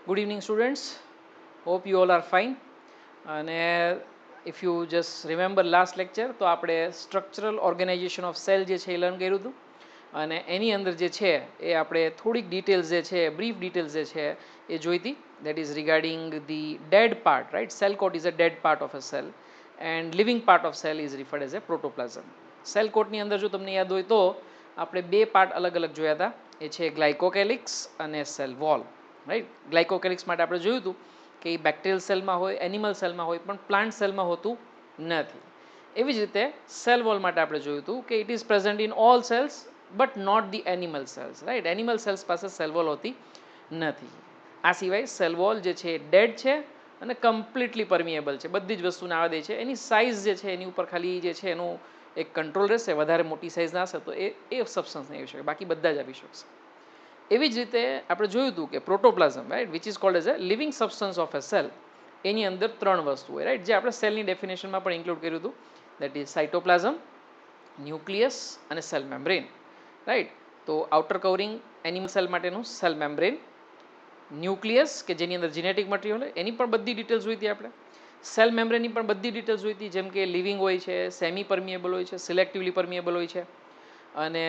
Good evening, students. Hope you all are fine. And if you just remember last lecture, તો આપણે structural organisation of cell જે છે એ learn કર્યું હતું અને એની અંદર જે છે એ આપણે થોડીક ડિટેલ્સ જે છે બ્રીફ ડિટેલ્સ જે છે એ જોઈ હતી. That is regarding the dead part, right? Cell coat is a dead part of a cell and living part of cell is referred as a protoplasm. Cell કોટની અંદર જો તમને યાદ હોય તો આપણે બે પાર્ટ અલગ અલગ જોયા હતા. એ છે ગ્લાયકોકેલિક્સ અને સેલ વોલ, રાઈટ? ગ્લાયકોકેલિક્સ માટે આપણે જોયું હતું કે એ બેક્ટેરિયલ સેલમાં હોય, એનિમલ સેલમાં હોય, પણ પ્લાન્ટ સેલમાં હોતું નથી. એવી જ રીતે સેલ વોલ માટે આપણે જોયું હતું કે it is present in all cells but not the animal cells, right? Animal cells પાસે સેલ વોલ હોતી નથી. આ સિવાય સેલ વોલ જે છે એ ડેડ છે અને કમ્પ્લીટલી પરમિએબલ છે, બધી જ વસ્તુને આવવા દે છે. એની સાઇઝ જે છે એની ઉપર ખાલી જે છે એનું એક કંટ્રોલ રહેશે, વધારે મોટી સાઇઝના હશે તો એ સબસ્ટન્સ નહીં આવી શકે, બાકી બધા જ આવી શકશે. એવી જ રીતે આપણે જોયું હતું કે protoplasm, right, which is called as a living substance of a cell, એની અંદર ત્રણ વસ્તુ હોય, રાઈટ, જે આપણે સેલની ડેફિનેશનમાં પણ ઇન્ક્લુડ કર્યું હતું. દેટ ઇઝ સાઇટોપ્લાઝમ, ન્યુક્લિયસ અને સેલ મેમ્બ્રેન, રાઈટ? તો આઉટર કવરિંગ એનિમલ સેલ માટેનું સેલ મેમ્બ્રેન, ન્યુક્લિયસ કે જેની અંદર જીનેટિક મટીરિયલ હોય એની પણ બધી ડિટેલ્સ જોઈ હતી આપણે. સેલ મેમ્બ્રેનની પણ બધી ડિટેલ્સ જોઈ હતી, જેમ કે લિવિંગ હોય છે, સેમી પરમિએબલ હોય છે, સિલેક્ટિવલી પરમિએબલ હોય છે, અને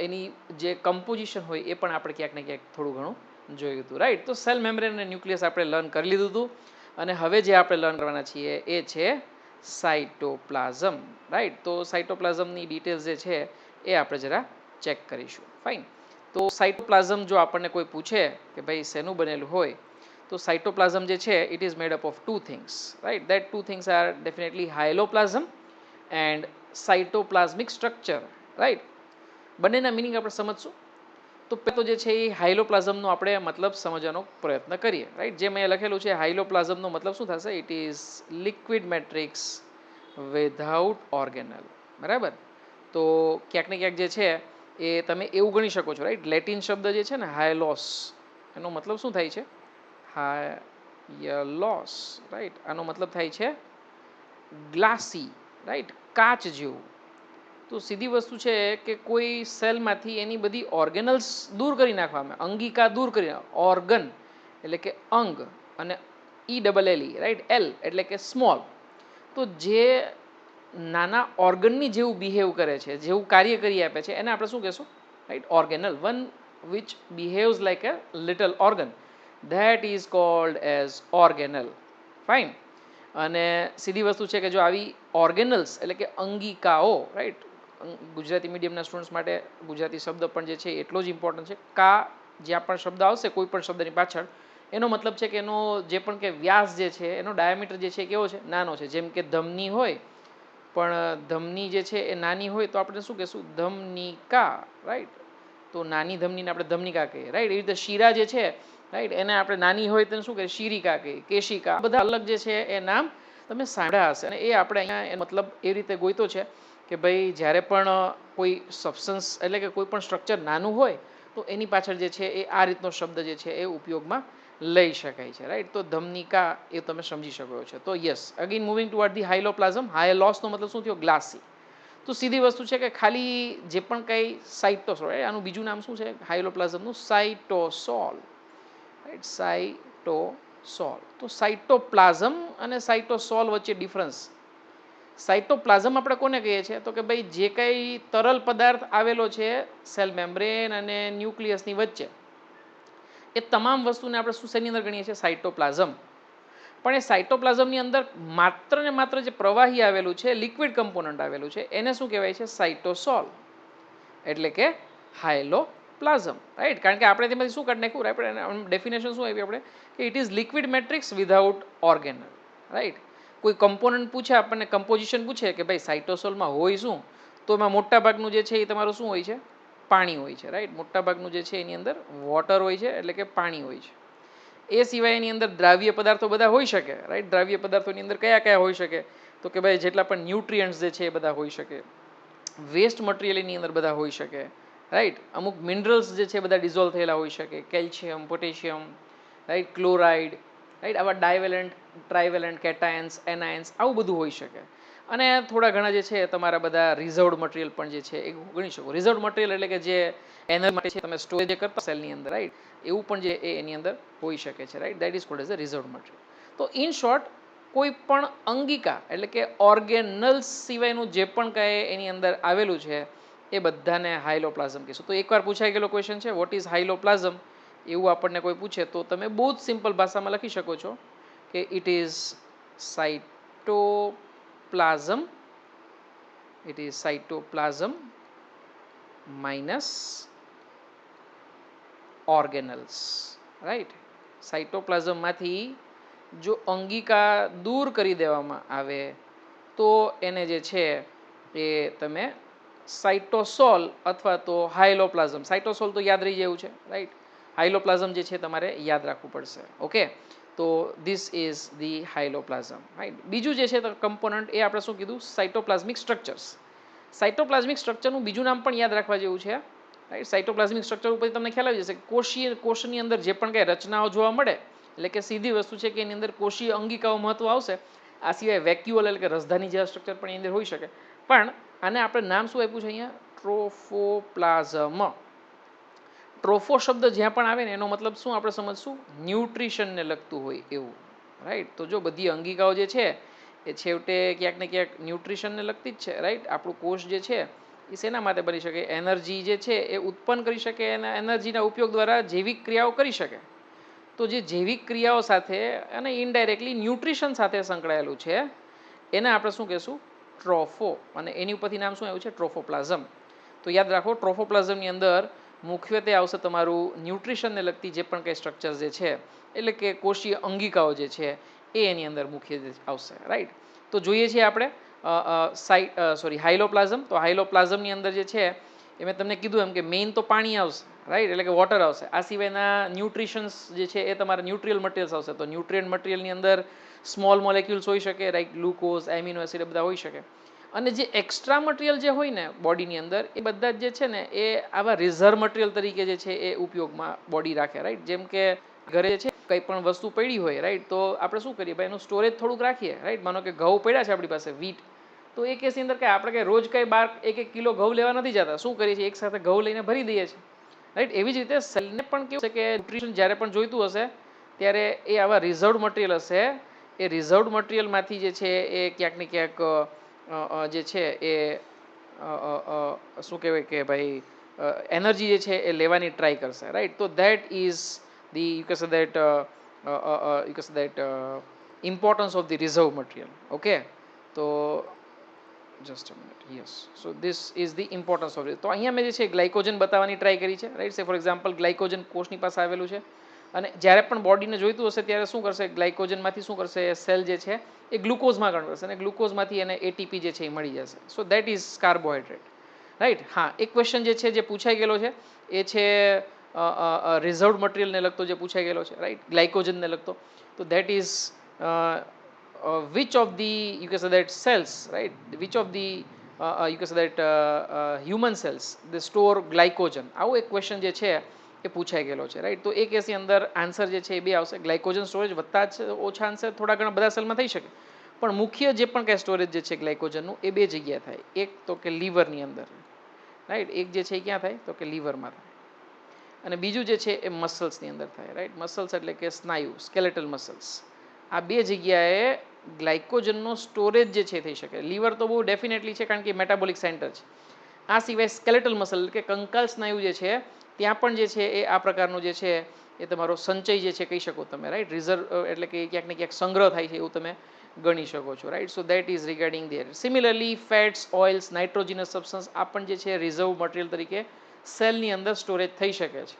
એની જે કમ્પોઝિશન હોય એ પણ આપણે ક્યાંક ને ક્યાંક થોડું ઘણું જોયું હતું, રાઈટ? તો સેલ મેમ્બ્રેન અને ન્યુક્લિયસ આપણે લર્ન કરી લીધું હતું અને હવે જે આપણે લર્ન કરવાના છીએ એ છે સાઇટોપ્લાઝમ, રાઈટ? તો સાઇટોપ્લાઝમની ડિટેલ્સ જે છે એ આપણે જરા ચેક કરીશું. ફાઇન. તો સાઇટોપ્લાઝમ જો આપણને કોઈ પૂછે કે ભાઈ શેનું બનેલું હોય, તો સાઇટોપ્લાઝમ જે છે it is made up of two things, right? That two things are definitely hyaloplasm and cytoplasmic structure, right? બંનેના મિનિંગ આપણે સમજશું. તો પહેલો જે છે એ હાઇલોપ્લાઝમનો આપણે મતલબ સમજવાનો પ્રયત્ન કરીએ, રાઈટ? જે મેં લખેલું છે હાઇલોપ્લાઝમનો મતલબ શું થશે? It is liquid matrix without organelle, બરાબર? તો ક્યાંક ને ક્યાંક જે છે એ તમે એવું ગણી શકો છો, રાઈટ? લેટિન શબ્દ જે છે ને હાયલોસ, એનો મતલબ શું થાય છે? હાયલોસ, રાઈટ? આનો મતલબ થાય છે ગ્લાસી, રાઈટ? કાચ જેવું. તો સીધી વસ્તુ છે કે કોઈ સેલમાંથી એની બધી ઓર્ગેનલ્સ દૂર કરી નાખવામાં, અંગિકા દૂર કરી, ઓર્ગન એટલે કે અંગ, અને E double L E, right? L એટલે કે સ્મોલ. તો જે નાના ઓર્ગનની જેવું બિહેવ કરે છે, જેવું કાર્ય કરી આપે છે, એને આપણે શું કહેશું? Right? Organelle. One which behaves like a little organ, that is called as organelle. Fine. અને સીધી વસ્તુ છે કે જો આવી ઓર્ગેનલ્સ એટલે કે અંગિકાઓ, રાઈટ? ગુજરાતી મીડિયમના સ્ટુડન્ટ્સ માટે ગુજરાતી શબ્દ પણ જે છે એટલો જ ઇમ્પોર્ટન્ટ છે. કા જ્યાં પણ શબ્દ આવશે કોઈ પણ શબ્દની પાછળ, એનો મતલબ છે કે એનો જે પણ કે વ્યાસ જે છે, એનો ડાયામીટર જે છે કેવો છે? નાનો છે. જેમ કે ધમની હોય, પણ ધમની જે છે એ નાની હોય તો આપણે શું કહેશું? ધમનિકા, રાઈટ? તો નાની ધમનીને આપણે ધમનિકા કહીએ, રાઈટ? એ રીતે શીરા જે છે, રાઈટ, એને આપણે નાની હોય તેને શું કહીએ? શીરિકા કહીએ, કેશિકા. બધા અલગ જે છે એ નામ તમે સાંભળ્યા હશે, અને એ આપણે અહીંયા મતલબ એ રીતે ગોઈતો છે કે ભાઈ જ્યારે પણ કોઈ સબસ્ટન્સ એટલે કે કોઈ પણ સ્ટ્રક્ચર નાનું હોય તો એની પાછળ જે છે એ આ રીતનો શબ્દ જે છે એ ઉપયોગમાં લઈ શકાય છે, રાઈટ? તો ધમનિકા એ તમે સમજી શકો છો. તો yes, again moving toward the hyaloplasm. હાયલોસનો મતલબ શું થયો? ગ્લાસી. તો સીધી વસ્તુ છે કે ખાલી જે પણ કંઈ સાઇટોસોલ, આનું બીજું નામ શું છે હાઇલોપ્લાઝમનું? સાઇટોસોલ, રાઈટ? સાઇટોસોલ. તો સાઇટોપ્લાઝમ અને સાઇટોસોલ વચ્ચે ડિફરન્સ. સાઇટોપ્લાઝમ આપણે કોને કહીએ છીએ? તો કે ભાઈ જે કંઈ તરલ પદાર્થ આવેલો છે સેલ મેમ્બ્રેન અને ન્યુક્લિયસની વચ્ચે, એ તમામ વસ્તુને આપણે શું શેની અંદર ગણીએ છીએ? સાઇટોપ્લાઝમ. પણ એ સાઇટોપ્લાઝમની અંદર માત્ર ને માત્ર જે પ્રવાહી આવેલું છે, લિક્વિડ કમ્પોનન્ટ આવેલું છે, એને શું કહેવાય છે? સાઇટોસોલ, એટલે કે હાઇલોપ્લાઝમ, રાઈટ? કારણ કે આપણે તેમાંથી શું કાઢી નાખ્યું, રાઈટ? ડેફિનેશન શું આવી આપણે કે it is liquid matrix without organelle, right? કોઈ કમ્પોનન્ટ પૂછે આપણને, કમ્પોઝિશન પૂછે કે ભાઈ સાઇટોસોલમાં હોય શું, તો એમાં મોટાભાગનું જે છે એ તમારું શું હોય છે? પાણી હોય છે, રાઈટ? મોટાભાગનું જે છે એની અંદર વોટર હોય છે, એટલે કે પાણી હોય છે. એ સિવાય એની અંદર દ્રાવ્ય પદાર્થો બધા હોઈ શકે, રાઈટ? દ્રાવ્ય પદાર્થોની અંદર કયા કયા હોઈ શકે? તો કે ભાઈ જેટલા પણ ન્યુટ્રિયન્ટ્સ જે છે એ બધા હોઈ શકે, વેસ્ટ મટીરિયલ એની અંદર બધા હોઈ શકે, રાઈટ? અમુક મિનરલ્સ જે છે બધા ડિઝોલ્વ થયેલા હોઈ શકે, calcium, potassium, right? Chloride, right? આવા ડાયવેલન્ટ, ટ્રાયવેલન્ટ, કેટાયન્સ, એનાયન્સ, આવું બધું હોઈ શકે. અને થોડા ઘણા જે છે તમારા બધા રિઝર્વડ મટીરિયલ પણ જે છે એ ગણી શકો. રિઝર્વડ મટીરિયલ એટલે કે જે એનર્જી માટે છે તમે સ્ટોરેજ કરતા સેલની અંદર, રાઈટ, એવું પણ જે એની અંદર હોઈ શકે છે, right. That is called as a reserved material. તો ઇન શોર્ટ, કોઈ પણ અંગિકા એટલે કે ઓર્ગેનલ્સ સિવાયનું જે પણ કાંઈ એની અંદર આવેલું છે એ બધાને હાઇલોપ્લાઝમ કહીશું. તો એકવાર પૂછાઈ ગયેલો ક્વેશ્ચન છે, વોટ ઇઝ હાઇલોપ્લાઝમ, એવું આપણને કોઈ પૂછે તો તમે બહુ જ સિમ્પલ ભાષામાં લખી શકો છો કે it is cytoplasm, it is cytoplasm minus organelles, right. સાઇટોપ્લાઝમમાંથી જો અંગિકા દૂર કરી દેવામાં આવે તો એને જે છે એ તમે સાઇટોસોલ અથવા તો હાઇલોપ્લાઝમ, સાઇટોસોલ તો યાદ રહી જેવું છે, રાઈટ. હાઇલોપ્લાઝમ જે છે તમારે યાદ રાખવું પડશે. ઓકે, તો ધીસ ઇઝ ધી હાઇલોપ્લાઝમ, રાઈટ. બીજું જે છે કમ્પોનન્ટ એ આપણે શું કીધું, સાઇટોપ્લાઝમિક સ્ટ્રક્ચર્સ. સાઇટોપ્લાઝમિક સ્ટ્રક્ચરનું બીજું નામ પણ યાદ રાખવા જેવું છે, રાઈટ. સાઇટોપ્લાઝમિક સ્ટ્રક્ચર ઉપર તમને ખ્યાલ આવી જશે કોષની અંદર જે પણ કંઈ રચનાઓ જોવા મળે, એટલે કે સીધી વસ્તુ છે કે એની અંદર કોષીય અંગિકાઓ મહત્વ આવશે. આ સિવાય વેક્યુઅલ એટલે કે રસધાની જેવા સ્ટ્રક્ચર પણ એની અંદર હોઈ શકે. પણ આને આપણે નામ શું આપ્યું છે અહીંયા, ટ્રોફોપ્લાઝમ. ટ્રોફો શબ્દ જ્યાં પણ આવે ને એનો મતલબ શું આપણે સમજશું, ન્યુટ્રિશનને લગતું હોય એવું, રાઈટ. તો જો બધી અંગિકાઓ જે છે એ છેવટે ક્યાંક ને ક્યાંક ન્યુટ્રિશનને લગતી જ છે, રાઈટ. આપણું કોષ જે છે એ શેના માટે બની શકે, એનર્જી જે છે એ ઉત્પન્ન કરી શકે અને એનર્જીના ઉપયોગ દ્વારા જૈવિક ક્રિયાઓ કરી શકે. તો જે જૈવિક ક્રિયાઓ સાથે અને ઇનડાયરેક્ટલી ન્યુટ્રિશન સાથે સંકળાયેલું છે એને આપણે શું કહેશું, ટ્રોફો. અને એની ઉપરથી નામ શું આવ્યું છે, ટ્રોફોપ્લાઝમ. તો યાદ રાખો, ટ્રોફોપ્લાઝમની અંદર મુખ્યત્વે આવશે તમારું ન્યુટ્રિશનને લગતી જે પણ કંઈ સ્ટ્રક્ચર જે છે, એટલે કે કોષીય અંગિકાઓ જે છે એ એની અંદર મુખ્ય આવશે, રાઈટ. તો જોઈએ છીએ આપણે હાઇલોપ્લાઝમ. તો હાઇલોપ્લાઝમની અંદર જે છે એ મેં તમને કીધું એમ કે મેઇન તો પાણી આવશે, રાઈટ, એટલે કે વોટર આવશે. આ સિવાયના ન્યુટ્રિશન્સ જે છે એ તમારા ન્યુટ્રિયલ મટીરિયલ્સ આવશે. તો ન્યુટ્રિયન્ટ મટીરિયલની અંદર સ્મોલ મોલેક્યુલ્સ હોઈ શકે, રાઈટ, ગ્લુકોઝ, એમિનો એસિડ બધા હોઈ શકે. અને જે એક્સ્ટ્રા મટીરિયલ જે હોય ને બોડીની અંદર એ બધા જે છે ને એ આવા રિઝર્વ મટીરિયલ તરીકે જે છે એ ઉપયોગમાં બોડી રાખે, રાઈટ. જેમ કે ઘરે છે કંઈ પણ વસ્તુ પડી હોય, રાઈટ, તો આપણે શું કરીએ ભાઈ, એનું સ્ટોરેજ થોડુંક રાખીએ, રાઈટ. માનો કે ઘઉં પડ્યા છે આપણી પાસે, વીટ, તો એ કેસની અંદર કે આપણે કંઈ રોજ કંઈ 1 કિલો ઘઉં લેવા નથી જતા, શું કરીએ છીએ, એક સાથે ઘઉં લઈને ભરી દઈએ છીએ, રાઈટ. એવી જ રીતે સેલને પણ કેવું છે કે ન્યુટ્રિશન જ્યારે પણ જોઈતું હશે ત્યારે એ આવા રિઝર્વડ મટીરિયલ હશે, એ રિઝર્વડ મટીરિયલમાંથી જે છે એ ક્યાંક ને ક્યાંક જે છે એ શું કહેવાય કે ભાઈ એનર્જી જે છે એ લેવાની ટ્રાય કરશે, રાઈટ. તો that is the you can say that importance of the reserve material. Okay, તો just a minute, yes. So this is the importance of it. તો અહીંયા મેં જે છે ગ્લાયકોજન બતાવવાની ટ્રાય કરી છે, રાઈટ. સે ફોર એક્ઝામ્પલ ગ્લાયકોજન કોષની પાસે આવેલું છે અને જ્યારે પણ બોડીને જોઈતું હશે ત્યારે શું કરશે, ગ્લાયકોજનમાંથી શું કરશે, સેલ જે છે એ ગ્લુકોઝમાં કન્વર્ટ કરશે અને ગ્લુકોઝમાંથી એને એટીપી જે છે એ મળી જશે. સો દેટ ઇઝ કાર્બોહાઈડ્રેટ, રાઈટ. હા, એક ક્વેશ્ચન જે છે જે પૂછાઈ ગયેલો છે એ છે રિઝર્વડ મટીરિયલને લગતો જે પૂછાઈ ગયેલો છે, રાઈટ, ગ્લાયકોજનને લગતો. તો that is which of the you can say that cells, right, which of the you can say that human cells they store glycogen. આવો એક ક્વેશ્ચન જે છે એ પૂછાઈ ગયેલો છે, રાઈટ. તો એ કેસની અંદર આન્સર જે છે એ બે આવશે. ગ્લાયકોજન સ્ટોરેજ વધતા જ ઓછા આન્સર થોડા ઘણા બધા સેલમાં થઈ શકે, પણ મુખ્ય જે પણ કાંઈ સ્ટોરેજ જે છે ગ્લાયકોજનનું એ બે જગ્યાએ થાય. એક તો કે લીવરની અંદર, રાઈટ, એક જે છે એ ક્યાં થાય તો કે લીવરમાં થાય, અને બીજું જે છે એ મસલ્સની અંદર થાય, રાઈટ. મસલ્સ એટલે કે સ્નાયુ, સ્કેલેટલ મસલ્સ. આ બે જગ્યાએ ગ્લાયકોજનનો સ્ટોરેજ જે છે થઈ શકે. લીવર તો બહુ ડેફિનેટલી છે કારણ કે મેટાબોલિક સેન્ટર છે. આ સિવાય સ્કેલેટલ મસલ કે કંકાલ સ્નાયુ જે છે ત્યાં પણ જે છે એ આ પ્રકારનો જે છે એ તમારો સંચય જે છે કહી શકો તમે, રાઈટ. રિઝર્વ એટલે કે ક્યાંક ને ક્યાંક સંગ્રહ થાય છે એવું તમે ગણી શકો છો, right. So that is regarding there. Similarly fats, oils, nitrogenous substance આ પણ જે છે રિઝર્વ મટીરિયલ તરીકે સેલની અંદર સ્ટોરેજ થઈ શકે છે,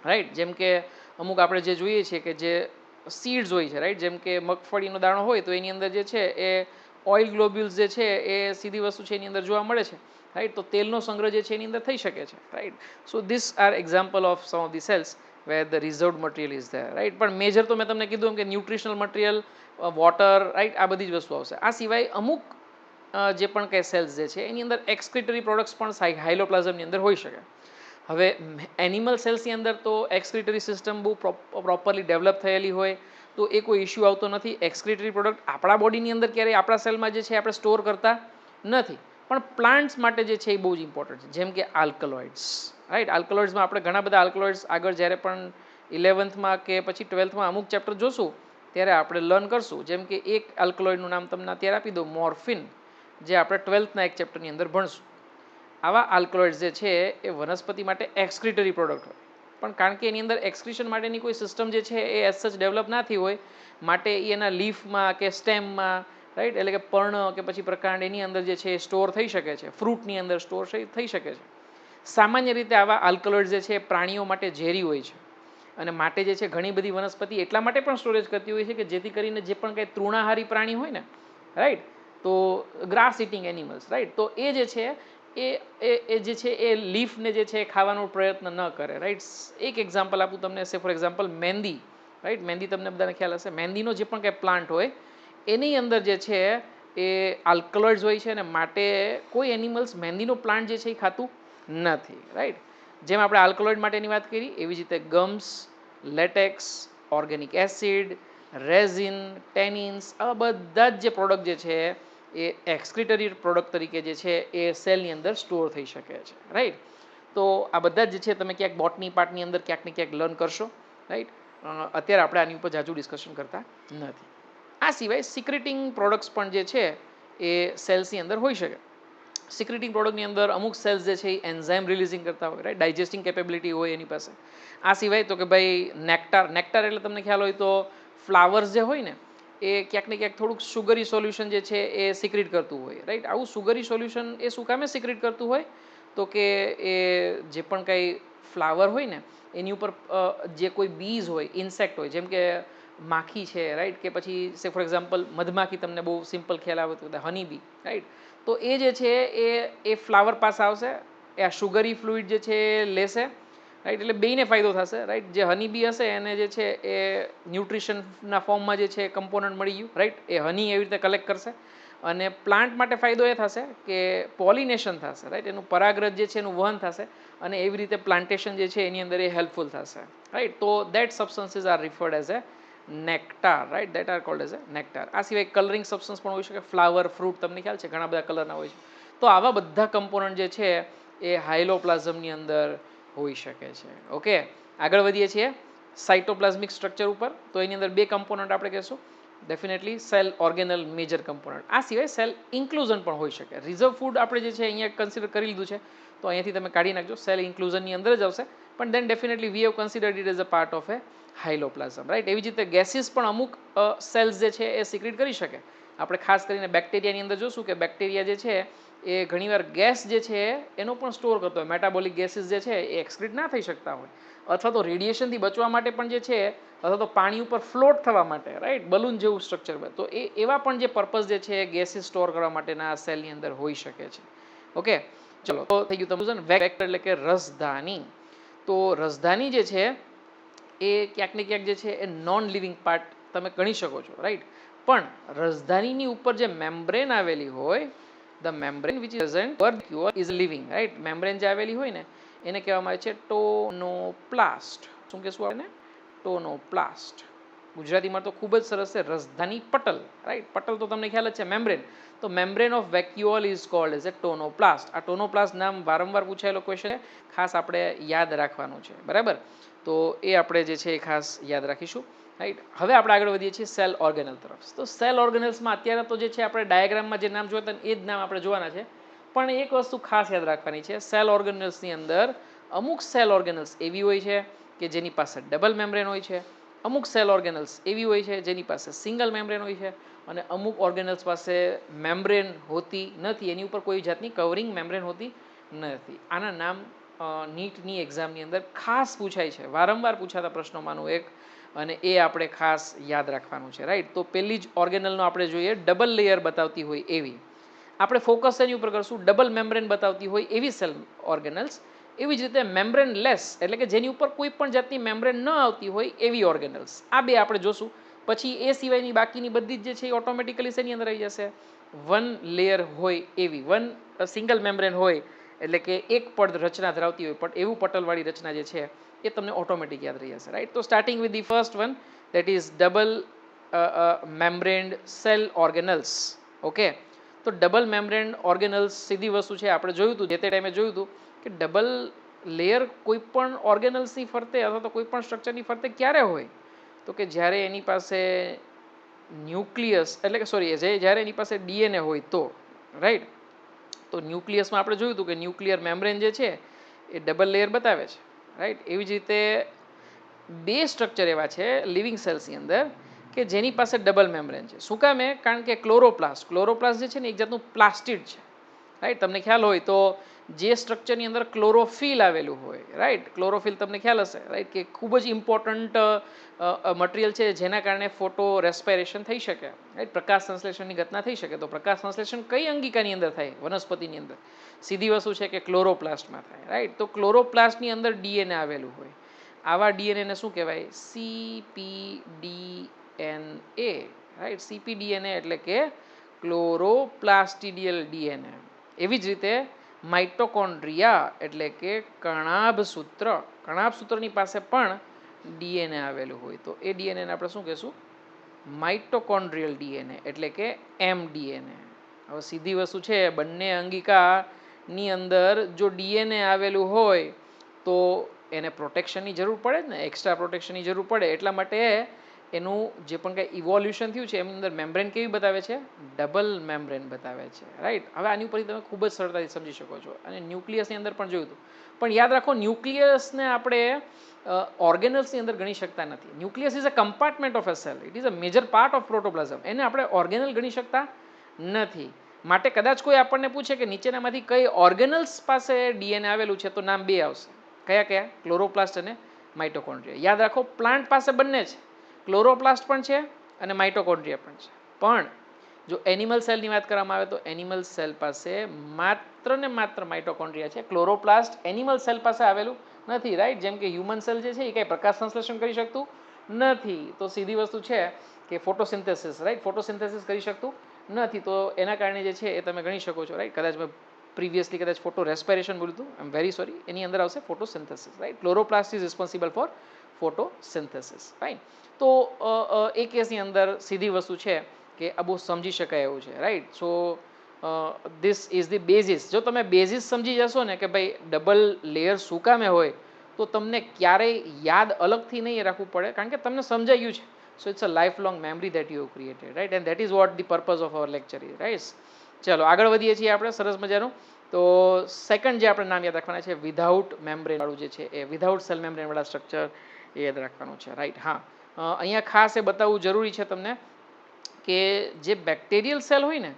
રાઈટ. જેમ કે અમુક આપણે જે જોઈએ છીએ કે જે સીડ્સ હોય છે, રાઈટ, જેમ કે મગફળીનો દાણો હોય તો એની અંદર જે છે એ ઓઇલ ગ્લોબ્યુલ્સ જે છે એ સીધી વસ્તુ છે એની અંદર જોવા મળે છે, રાઈટ. તો તેલનો સંગ્રહ જે છે એની અંદર થઈ શકે છે, right. So this are example of some of the cells where the reserved material is there, right. પણ મેજર તો મેં તમને કીધું એમ કે ન્યુટ્રિશનલ મટીરિયલ, વોટર, રાઈટ, આ બધી જ વસ્તુ આવશે. આ સિવાય અમુક જે પણ કંઈ સેલ્સ જે છે એની અંદર એક્સક્રિટરી પ્રોડક્ટ્સ પણ હાઇલોપ્લાઝમની અંદર હોઈ શકે. હવે એનિમલ સેલ્સની અંદર તો એક્સક્રિટરી સિસ્ટમ બહુ પ્રોપરલી ડેવલપ થયેલી હોય, તો એ કોઈ ઇશ્યુ આવતો નથી. એક્સક્રીટરી પ્રોડક્ટ આપણા બોડીની અંદર ક્યારેય આપણા સેલમાં જે છે આપણે સ્ટોર કરતા નથી, પણ પ્લાન્ટ્સ માટે જે છે એ બહુ જ ઇમ્પોર્ટન્ટ છે. જેમ કે આલ્કલોઇડ્સ, રાઈટ. આલ્કલોઇડ્સમાં આપણે ઘણા બધા આલ્કલોઇડ્સ આગળ જ્યારે પણ 11th કે પછી 12th અમુક ચેપ્ટર જોશું ત્યારે આપણે લર્ન કરશું. જેમ કે એક આલ્કલોઇડનું નામ તમને અત્યારે આપી દો, મોર્ફિન, જે આપણે 12th એક ચેપ્ટરની અંદર ભણશું. આવા આલ્કલોઇડ્સ જે છે એ વનસ્પતિ માટે એક્સક્રીટરી પ્રોડક્ટ હોય, પણ કારણ કે એની અંદર એક્સક્રીશન માટેની કોઈ સિસ્ટમ જે છે એ એઝ સચ ડેવલપ ના થઈ હોય માટે એના લીફમાં કે સ્ટેમમાં, રાઈટ, એટલે કે પર્ણ કે પછી પ્રકાંડ એની અંદર જે છે એ સ્ટોર થઈ શકે છે, ફ્રૂટની અંદર સ્ટોર થઈ શકે છે. સામાન્ય રીતે આવા આલ્કલોઇડ્સ જે છે પ્રાણીઓ માટે ઝેરી હોય છે અને માટે જે છે ઘણી બધી વનસ્પતિ એટલા માટે પણ સ્ટોરેજ કરતી હોય છે કે જેથી કરીને જે પણ કંઈ તૃણાહારી પ્રાણી હોય ને, રાઈટ, તો ગ્રાસ ઇટિંગ એનિમલ્સ, રાઈટ, તો એ જે છે એ જે છે એ લીફને જે છે એ ખાવાનો પ્રયત્ન ન કરે, રાઈટ. એક એક્ઝામ્પલ આપું તમને, સે ફોર એક્ઝામ્પલ મહેંદી, રાઈટ. મહેંદી તમને બધાને ખ્યાલ હશે. મહેંદીનો જે પણ કંઈ પ્લાન્ટ હોય એની અંદર જે છે એ આલ્કલોઇડ્સ હોય છે અને માટે કોઈ એનિમલ્સ મહેંદીનો પ્લાન્ટ જે છે એ ખાતું નથી, રાઈટ. જેમ આપણે આલ્કલોઇડ માટેની વાત કરી એવી જ રીતે ગમ્સ, લેટેક્સ, ઓર્ગેનિક એસિડ, રેઝિન, ટેનિન્સ, આ બધા જ જે પ્રોડક્ટ જે છે એ એક્સક્રીટરી પ્રોડક્ટ તરીકે જે છે એ સેલની અંદર સ્ટોર થઈ શકે છે, રાઈટ. તો આ બધા જ જે છે તમે ક્યાંક બોટની પાર્ટની અંદર ક્યાંક ને ક્યાંક લર્ન કરશો, રાઈટ. અત્યારે આપણે આની ઉપર જાજુ ડિસ્કશન કરતા નથી. આ સિવાય સિક્રેટિંગ પ્રોડક્ટ્સ પણ જે છે એ સેલ્સની અંદર હોઈ શકે. સિક્રેટિંગ પ્રોડક્ટની અંદર અમુક સેલ્સ જે છે એ એન્ઝાઇમ રિલીઝિંગ કરતા હોય, રાઈટ, ડાયજેસ્ટિંગ કેપેબિલિટી હોય એની પાસે. આ સિવાય તો કે ભાઈ નેક્ટાર એટલે તમને ખ્યાલ હોય તો ફ્લાવર્સ જે હોય ને એ ક્યાંક ને ક્યાંક થોડુંક સુગરી સોલ્યુશન જે છે એ સિક્રેટ કરતું હોય, રાઈટ. આવું સુગરી સોલ્યુશન એ શું કામે સિક્રેટ કરતું હોય તો કે એ જે પણ કંઈ ફ્લાવર હોય ને એની ઉપર જે કોઈ બીજ હોય, ઇન્સેક્ટ હોય, જેમ કે માખી છે, રાઈટ, કે પછી સે ફોર એક્ઝામ્પલ મધમાખી, તમને બહુ સિમ્પલ ખ્યાલ આવે તો હની બી, રાઈટ. તો એ જે છે એ ફ્લાવર પાસે આવશે, એ આ સુગરી ફ્લુઇડ જે છે એ લેશે, રાઈટ. એટલે બેયને ફાયદો થશે, રાઈટ. જે હની બી હશે એને જે છે એ ન્યુટ્રિશનના ફોર્મમાં જે છે કમ્પોનન્ટ મળી ગયું, રાઈટ. એ હની એવી રીતે કલેક્ટ કરશે અને પ્લાન્ટ માટે ફાયદો એ થશે કે પોલિનેશન થશે, રાઈટ. એનું પરાગરજ જે છે એનું વહન થશે અને એવી રીતે પ્લાન્ટેશન જે છે એની અંદર એ હેલ્પફુલ થશે, રાઈટ. તો that substances are referred as a nectar, right, that are called as a nectar. આ સિવાય કલરિંગ સબસ્ટન્સ પણ હોઈ શકે, ફ્લાવર, ફ્રૂટ, તમને ખ્યાલ છે ઘણા બધા કલરના હોય છે. તો આવા બધા કમ્પોનન્ટ જે છે એ હાઇલોપ્લાઝમની અંદર હોઈ શકે છે. ઓકે, આગળ વધીએ છીએ સાઇટોપ્લાઝમિક સ્ટ્રક્ચર ઉપર. તો એની અંદર બે કમ્પોનન્ટ આપણે કહેશું, ડેફિનેટલી સેલ ઓર્ગેનલ મેજર કમ્પોનન્ટ. આ સિવાય સેલ ઇન્ક્લુઝન પણ હોઈ શકે. રિઝર્વ ફૂડ આપણે જે છે અહીંયા કન્સિડર કરી લીધું છે, તો અહીંયાથી તમે કાઢી નાખજો, સેલ ઇન્ક્લુઝનની અંદર જ આવશે, પણ then definitely we have considered it as a part of a hyaloplasm, right. એવી જ રીતે ગેસીસ પણ અમુક સેલ્સ જે છે એ સિક્રેટ કરી શકે. આપણે ખાસ કરીને બેક્ટેરિયાની અંદર જોશું કે બેક્ટેરિયા જે છે એ ઘણીવાર ગેસ જે છે એનો પણ સ્ટોર કરતો હોય. મેટાબોલિક ગેસીસ જે છે એ એક્સક્રીટ ના થઈ શકતા હોય, અથવા તો રેડિયેશનથી બચવા માટે પણ જે છે, અથવા તો પાણી ઉપર ફ્લોટ થવા માટે, રાઈટ, બલૂન જેવું સ્ટ્રક્ચર, તો એવા પણ જે પર્પઝ જે છે ગેસીસ સ્ટોર કરવા માટેના સેલની અંદર હોઈ શકે છે. ઓકે, ચલો, તો થઈ ગયું તમારું વેક્ટર એટલે કે રસધાની. તો રસધાની જે છે એ ક્યાંક ને ક્યાંક જે છે એ નોન લિવિંગ પાર્ટ તમે ગણી શકો છો, રાઈટ. પણ રસધાનીની ઉપર જે મેમ્બ્રેન આવેલી હોય, the membrane which is present પર ઇઝ લિવિંગ, રાઈટ. મેમ્બ્રેન જે આવેલી હોય ને એને કહેવામાં આવે છે ટોનોપ્લાસ્ટ. શું કહેશું આપણે? ટોનોપ્લાસ્ટ. ગુજરાતીમાં તો ખૂબ જ સરસ છે, રસધાની પટલ, રાઈટ. પટલ તો તમને ખ્યાલ જ છે, મેમ્બ્રેન. તો membrane of vacuole is called as a tonoplast. આ ટોનોપ્લાસ્ટ નામ વારંવાર પૂછાયેલો ક્વેશ્ચન છે, ખાસ આપણે યાદ રાખવાનું છે, બરાબર. તો એ આપણે જે છે એ ખાસ યાદ રાખીશું, રાઈટ. હવે આપણે આગળ વધીએ છીએ સેલ ઓર્ગેનલ તરફ. તો સેલ ઓર્ગેનલ્સમાં અત્યારે તો જે છે આપણે ડાયાગ્રામમાં જે નામ જોતા એ જ નામ આપણે જોવાના છે, પણ એક વસ્તુ ખાસ યાદ રાખવાની છે, સેલ ઓર્ગેનલ્સની અંદર અમુક સેલ ઓર્ગેનલ્સ એવી હોય છે કે જેની પાસે ડબલ મેમ્બ્રેન હોય છે, અમુક સેલ ઓર્ગેનલ્સ એવી હોય છે જેની પાસે સિંગલ મેમ્બ્રેન હોય છે, અને અમુક ઓર્ગેનલ્સ પાસે મેમ્બ્રેન હોતી નથી, એની ઉપર કોઈ જાતની કવરિંગ મેમ્બ્રેન હોતી નથી. આના નામ નીટની એક્ઝામની અંદર ખાસ પૂછાય છે, વારંવાર પૂછાતા પ્રશ્નોમાંનું એક, અને એ આપણે ખાસ યાદ રાખવાનું છે, રાઈટ. તો પહેલી જ ઓર્ગેનલનો આપણે જોઈએ ડબલ લેયર બતાવતી હોય એવી. આપણે ફોકસ એની ઉપર કરશું ડબલ મેમ્બ્રેન બતાવતી હોય એવી સેલ ઓર્ગેનલ્સ. એવી જ રીતે મેમ્બ્રેન લેસ એટલે કે જેની ઉપર કોઈ પણ જાતની મેમ્બ્રેન ન આવતી હોય એવી ઓર્ગેનલ્સ. આ બે આપણે જોશું. પછી એ સિવાયની બાકીની બધી જ જે છે એ ઓટોમેટિકલી શેની અંદર આવી જશે? વન લેયર હોય એવી, વન સિંગલ મેમ્બ્રેન હોય એટલે કે એક પડ રચના ધરાવતી હોય, પણ એવું પટલવાળી રચના જે છે એ તમને ઓટોમેટિક યાદ રહી જશે, રાઈટ. તો starting with the first one, that is double membrane cell organelles. Okay, તો ડબલ મેમ્બ્રેન ઓર્ગેનલ્સ સીધી વસ્તુ છે, આપણે જોયું હતું જે તે ટાઈમે જોયું હતું કે ડબલ લેયર કોઈ પણ ઓર્ગેનલ્સની ફરતે અથવા તો કોઈ પણ સ્ટ્રક્ચરની ફરતે ક્યારે હોય, તો કે જ્યારે એની પાસે ન્યુક્લિયસ એટલે કે સોરી જ્યારે એની પાસે ડીએનએ હોય તો, રાઈટ. તો ન્યુક્લિયસમાં આપણે જોયું હતું કે ન્યુક્લિયર મેમ્બ્રેન જે છે એ ડબલ લેયર બતાવે છે, રાઈટ. એવી જ રીતે બે સ્ટ્રક્ચર એવા છે લિવિંગ સેલ્સની અંદર કે જેની પાસે ડબલ મેમ્બ્રેન છે. શું કામે? કારણ કે ક્લોરોપ્લાસ્ટ જે છે ને એક જાતનું પ્લાસ્ટિડ છે, રાઈટ. તમને ખ્યાલ હોય તો જે સ્ટ્રક્ચરની અંદર ક્લોરોફિલ આવેલું હોય, રાઈટ, ક્લોરોફિલ તમને ખ્યાલ હશે, રાઈટ, કે ખૂબ જ ઇમ્પોર્ટન્ટ મટીરિયલ છે જેના કારણે ફોટો રેસ્પાયરેશન થઈ શકે, રાઈટ, પ્રકાશ સંશ્લેષણની ઘટના થઈ શકે. તો પ્રકાશ સંશ્લેષણ કઈ અંગિકાની અંદર થાય? વનસ્પતિની અંદર. સીધી વસ્તુ છે કે ક્લોરોપ્લાસ્ટમાં થાય, રાઈટ. તો ક્લોરોપ્લાસ્ટની અંદર ડીએનએ આવેલું હોય. આવા ડીએનએને શું કહેવાય? સીપીડીએનએ, રાઈટ. સીપીડીએનએ એટલે કે ક્લોરોપ્લાસ્ટિડિયલ ડીએનએ. એવી જ રીતે માઇટોકોન્ડ્રિયા એટલે કે કણાભસૂત્રની પાસે પણ ડીએનએ આવેલું હોય. તો એ ડીએનએને આપણે શું કહેશું? માઇટોકોન્ડ્રિયલ ડીએનએ એટલે કે એમડીએનએ. હવે સીધી વસ્તુ છે, બંને અંગિકાની અંદર જો ડીએનએ આવેલું હોય તો એને પ્રોટેક્શનની જરૂર પડે જ ને, એક્સ્ટ્રા પ્રોટેક્શનની જરૂર પડે. એટલા માટે એનું જે પણ કંઈ ઇવોલ્યુશન થયું છે એમની અંદર મેમ્બ્રેન કેવી બતાવે છે? ડબલ મેમ્બ્રેન બતાવે છે, રાઈટ. હવે આની ઉપરથી તમે ખૂબ જ સરળતાથી સમજી શકો છો. અને ન્યુક્લિયસની અંદર પણ જોયું હતું. પણ યાદ રાખો, ન્યુક્લિયસને આપણે ઓર્ગેનલ્સની અંદર ગણી શકતા નથી. Nucleus is a compartment of a cell, it is a major part of protoplasm. એને આપણે ઓર્ગેનલ ગણી શકતા નથી. માટે કદાચ કોઈ આપણને પૂછે કે નીચેનામાંથી કઈ ઓર્ગેનલ્સ પાસે ડીએનએ આવેલું છે, તો નામ બે આવશે. કયા કયા? ક્લોરોપ્લાસ્ટ અને માઇટોકોન્ડ્રિયા. યાદ રાખો, પ્લાન્ટ પાસે બંને છે, ક્લોરોપ્લાસ્ટ પણ છે અને માઇટોકોન્ડ્રિયા પણ છે. પણ જો એનિમલ સેલની વાત કરવામાં આવે તો એનિમલ સેલ પાસે માત્ર ને માત્ર માઇટોકોન્ડ્રિયા છે. ક્લોરોપ્લાસ્ટ એનિમલ સેલ પાસે આવેલું નથી, રાઈટ. જેમ કે હ્યુમન સેલ જે છે એ કઈ પ્રકાશ સંશ્લેષણ કરી શકતું નથી. તો સીધી વસ્તુ છે કે ફોટોસિન્થેસિસ, રાઈટ, ફોટોસિન્થેસિસ કરી શકતું નથી. તો એના કારણે જે છે એ તમે ગણી શકો છો, રાઈટ. કદાચ મેં પ્રીવિયસલી કદાચ ફોટો રેસ્પાયરેશન બોલ્યું હતું, આઈ એમ વેરી સોરી. એની અંદર આવશે photosynthesis, right. Chloroplast is responsible for photosynthesis, right. તો એ કેસની અંદર સીધી વસ્તુ છે કે આ બહુ સમજી શકાય એવું છે, right. So this is the basis. જો તમે બેઝિસ સમજી જશો ને કે ભાઈ ડબલ લેયર શું કામે હોય, તો તમને ક્યારેય યાદ અલગથી નહીં રાખવું પડે, કારણ કે તમને સમજાઈ ગયું છે. So it's a life long memory that you created, right. And that is what the purpose of our lecture is, right. ચલો આગળ વધીએ છીએ આપણે, સરસ મજાનું. તો સેકન્ડ જે આપણે નામ યાદ રાખવાના છે, વિધાઉટ મેમ્બ્રેન વાળું જે છે એ વિધાઉટ સેલ મેમ્બ્રેન વાળા સ્ટ્રક્ચર એ યાદ રાખવાનું છે, રાઈટ. હા, અહીંયા ખાસ એ બતાવવું જરૂરી છે તમને કે જે બેક્ટેરિયલ સેલ હોય ને,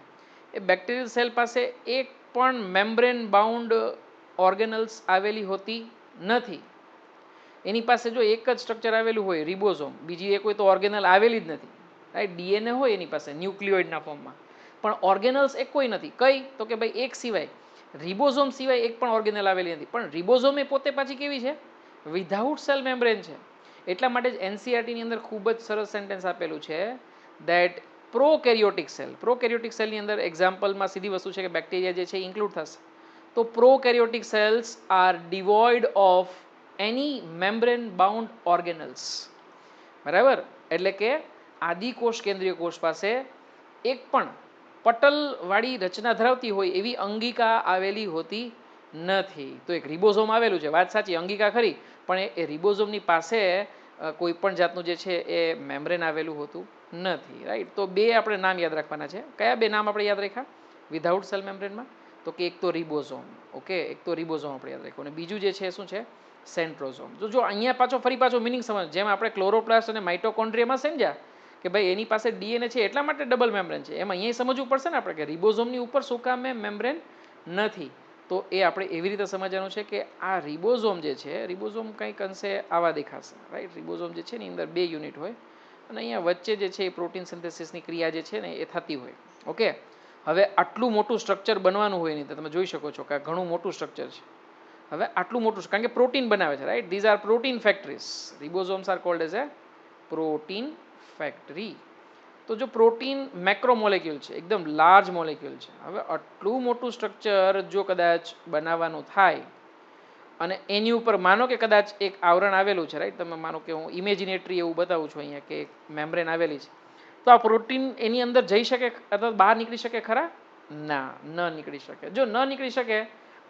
એ બેક્ટેરિયલ સેલ પાસે એક પણ મેમ્બ્રેન બાઉન્ડ ઓર્ગેનલ્સ આવેલી હોતી નથી. એની પાસે જો એક જ સ્ટ્રક્ચર આવેલું હોય, રિબોઝોમ, બીજી એક કોઈ તો ઓર્ગેનલ આવેલી જ નથી, રાઈટ. ડીએનએ હોય એની પાસે ન્યુક્લિયોઇડના ફોર્મમાં, પણ ઓર્ગેનલ્સ એક કોઈ નથી. કઈ? તો કે ભાઈ એક સિવાય, રિબોઝોમ સિવાય એક પણ ઓર્ગેનલ આવેલી નથી. પણ રિબોઝોમ એ પોતે પાછી કેવી છે? વિધાઉટ સેલ મેમ્બ્રેન છે. એટલા માટે જ એનસીઈઆરટીની અંદર ખૂબ જ સરસ સેન્ટેન્સ આપેલું છે દેટ પ્રોકેરિયોટિક સેલની અંદર એક્ઝામ્પલમાં સીધી વસ્તુ છે કે બેક્ટેરિયા જે છે એ ઇન્ક્લુડ થશે. તો prokaryotic cells are devoid of any membrane bound organelles, બરાબર. એટલે કે આદિકોષ કેન્દ્રીય કોષ પાસે એક પણ પટલવાળી રચના ધરાવતી હોય એવી અંગિકા આવેલી હોતી નથી. તો એક રિબોઝોમ આવેલું છે, વાત સાચી, અંગિકા ખરી, પણ એ રિબોઝોમની પાસે કોઈ પણ જાતનું જે છે એ મેમ્બ્રેન આવેલું હોતું નથી, રાઈટ. તો બે આપણે નામ યાદ રાખવાના છે. કયા બે નામ આપણે યાદ રાખ્યા વિધાઉટ સેલ મેમ્બ્રેનમાં? તો કે એક તો રિબોઝોમ, ઓકે, એક તો રિબોઝોમ આપણે યાદ રાખ્યું, અને બીજું જે છે શું છે? સેન્ટ્રોઝોમ. તો જો અહીંયા ફરી પાછો મિનિંગ સમજ, જેમ આપણે ક્લોરોપ્લાસ્ટ અને માઇટોકોન્ડ્રિયામાં સમજ્યા કે ભાઈ એની પાસે ડીએનએ છે એટલા માટે ડબલ મેમ્બ્રેન છે, એમ અહીંયા સમજવું પડશે ને આપણે કે રિબોઝોમની ઉપર શું કામે મેમ્બ્રેન નથી. તો એ આપણે એવી રીતે સમજવાનું છે કે આ રિબોઝોમ જે છે, રિબોઝોમ કંઈક અંશે આવા દેખાશે, રાઈટ. રિબોઝોમ જે છે ને અંદર બે યુનિટ હોય અને અહીંયા વચ્ચે જે છે એ પ્રોટીન સિન્થેસિસની ક્રિયા જે છે ને એ થતી હોય, ઓકે. હવે આટલું મોટું સ્ટ્રક્ચર બનવાનું હોય નહીં, તો તમે જોઈ શકો છો કે આ ઘણું મોટું સ્ટ્રક્ચર છે. હવે આટલું મોટું, કારણ કે પ્રોટીન બનાવે છે, right. These are protein factories. Ribosomes are called as a protein factory. તો જો પ્રોટીન મેક્રોમોલેક્યુલ છે, એકદમ લાર્જ મોલેક્યુલ છે. હવે આટલું મોટું સ્ટ્રક્ચર જો કદાચ બનાવવાનું થાય અને એની ઉપર માનો કે કદાચ એક આવરણ આવેલું છે, રાઈટ, તમે માનો કે હું ઇમેજિનેટરી એવું બતાવું છું અહીંયા કે એક મેમ્બ્રેન આવેલી છે, તો આ પ્રોટીન એની અંદર જઈ શકે અથવા બહાર નીકળી શકે ખરા? ના, ન નીકળી શકે. જો ન નીકળી શકે,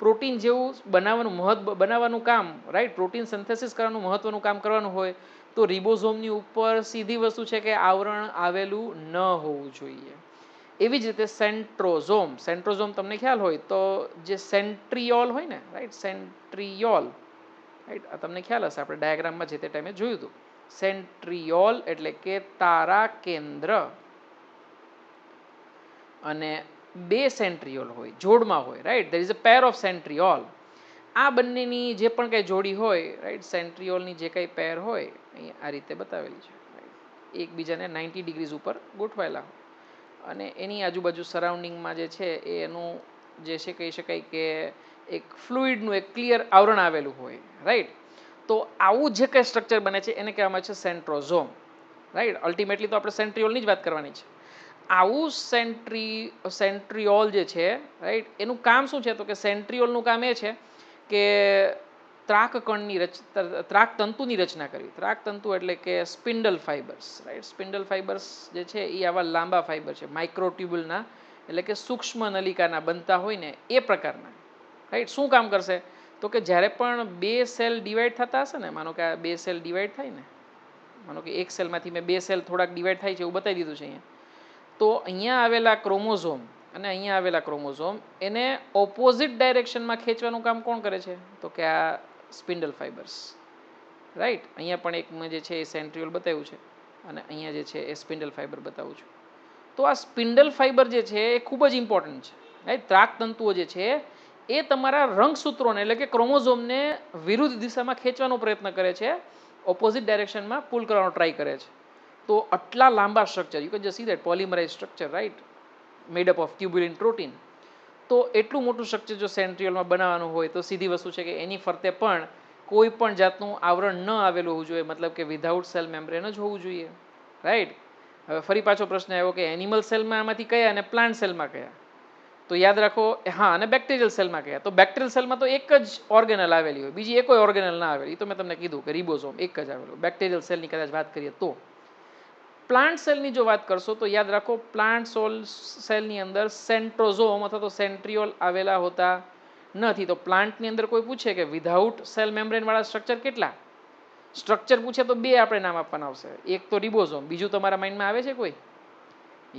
પ્રોટીન જેવું બનાવવાનું કામ, રાઈટ, પ્રોટીન સિન્થેસિસ કરવાનું મહત્વનું કામ કરવાનું હોય તો રિબોઝોમની ઉપર સીધી વસ્તુ છે કે આવરણ આવેલું ન હોવું જોઈએ. એવી જ રીતે સેન્ટ્રોઝોમ તમને ખ્યાલ હોય તો જે સેન્ટ્રિયોલ હોય ને, રાઈટ, સેન્ટ્રિયોલ, રાઈટ, આ તમને ખ્યાલ હશે, આપણે ડાયાગ્રામમાં જે તે ટાઈમે જોયું હતું. સેન્ટ્રિયોલ એટલે કે તારા કેન્દ્ર, અને બે સેન્ટ્રિયોલ હોય, જોડમાં હોય, right, there is a pair of centriole. આ બંનેની જે પણ કંઈ જોડી હોય, રાઈટ, સેન્ટ્રિયોલની જે કંઈ પેર હોય અહીંયા આ રીતે બતાવેલી છે, એકબીજાને 90 ડિગ્રીઝ ઉપર ગોઠવાયેલા હોય અને એની આજુબાજુ સરાઉન્ડિંગમાં જે છે એ એનું જે છે કહી શકાય કે એક ફ્લુઇડનું એક ક્લિયર આવરણ આવેલું હોય, રાઈટ. તો આવું જે કંઈ સ્ટ્રક્ચર બને છે એને કહેવામાં છે સેન્ટ્રોઝોમ, રાઈટ. અલ્ટિમેટલી તો આપણે સેન્ટ્રિયોલની જ વાત કરવાની છે. આવું સેન્ટ્રિયોલ જે છે, રાઈટ, એનું કામ શું છે? તો કે સેન્ટ્રિયોલનું કામ એ છે કે ત્રાક તંતુની રચના કરવી. ત્રાક તંતુ એટલે કે spindle fibres, right. Spindle fibres જે છે એ આવા લાંબા ફાઈબર છે, માઇક્રોટ્યુબ્યુલના, એટલે કે સૂક્ષ્મ નલિકાના બનતા હોય ને એ પ્રકારના, રાઈટ. શું કામ કરશે? તો કે જ્યારે પણ બે સેલ ડિવાઈડ થતા હશે ને, માનો કે આ બે સેલ ડિવાઈડ થાય ને, માનો કે એક સેલમાંથી મેં બે સેલ થોડાક ડિવાઈડ થાય છે એવું બતાવી દીધું છે અહીંયા, તો અહીંયા આવેલા ક્રોમોઝોમ અને અહીંયા આવેલા ક્રોમોઝોમ એને ઓપોઝિટ ડાયરેક્શનમાં ખેંચવાનું કામ કોણ કરે છે? તો કે આ સ્પિન્ડલ ફાઈબર્સ, રાઈટ. અહીંયા પણ એક મેં જે છે એ સેન્ટ્રિયોલ બતાવ્યું છે અને અહીંયા જે છે એ સ્પિન્ડલ ફાઈબર બતાવું છું. તો આ સ્પિન્ડલ ફાઈબર જે છે એ ખૂબ જ ઇમ્પોર્ટન્ટ છે, રાઈટ. ત્રાક તંતુઓ જે છે એ તમારા રંગસૂત્રોને એટલે કે ક્રોમોઝોમને વિરુદ્ધ દિશામાં ખેંચવાનો પ્રયત્ન કરે છે, ઓપોઝિટ ડાયરેક્શનમાં પુલ કરવાનો ટ્રાય કરે છે. તો આટલા લાંબા structure, you can just C that polymerise structure, right, made up of tubulin protein. તો એટલું મોટું સ્ટ્રક્ચર જો સેન્ટ્રિયોલમાં બનાવવાનું હોય તો સીધી વસ્તુ છે કે એની ફરતે પણ કોઈ પણ જાતનું આવરણ ન આવેલું હોવું જોઈએ, મતલબ કે વિધાઉટ સેલ મેમ્બ્રેન જ હોવું જોઈએ, રાઈટ. હવે ફરી પાછો પ્રશ્ન આવ્યો કે એનિમલ સેલમાં આમાંથી કયા અને પ્લાન્ટ સેલમાં કયા? તો યાદ રાખો, હા, અને બેક્ટેરિયલ સેલમાં કયા? તો બેક્ટેરિયલ સેલમાં તો એક જ ઓર્ગેનલ આવેલી હોય, બીજી એકોય ઓર્ગેનલ ના આવેલી. તો મેં તમને કીધું કે રિબોઝોમ એક જ આવેલું. બેક્ટેરિયલ સેલની કદાચ વાત કરીએ તો. પ્લાન્ટ સેલની જો વાત કરશો તો યાદ રાખો, પ્લાન્ટ સેલની અંદર સેન્ટ્રોઝોમ અથવા તો સેન્ટ્રિયોલ આવેલા હોતા નથી. તો પ્લાન્ટની અંદર કોઈ પૂછે કે વિધાઉટ સેલ મેમ્બ્રેન વાળા સ્ટ્રક્ચર કેટલા? સ્ટ્રક્ચર પૂછે તો બે આપણે નામ આપવાના આવશે, એક તો રિબોઝોમ, બીજું તમારા માઇન્ડમાં આવે છે કોઈ?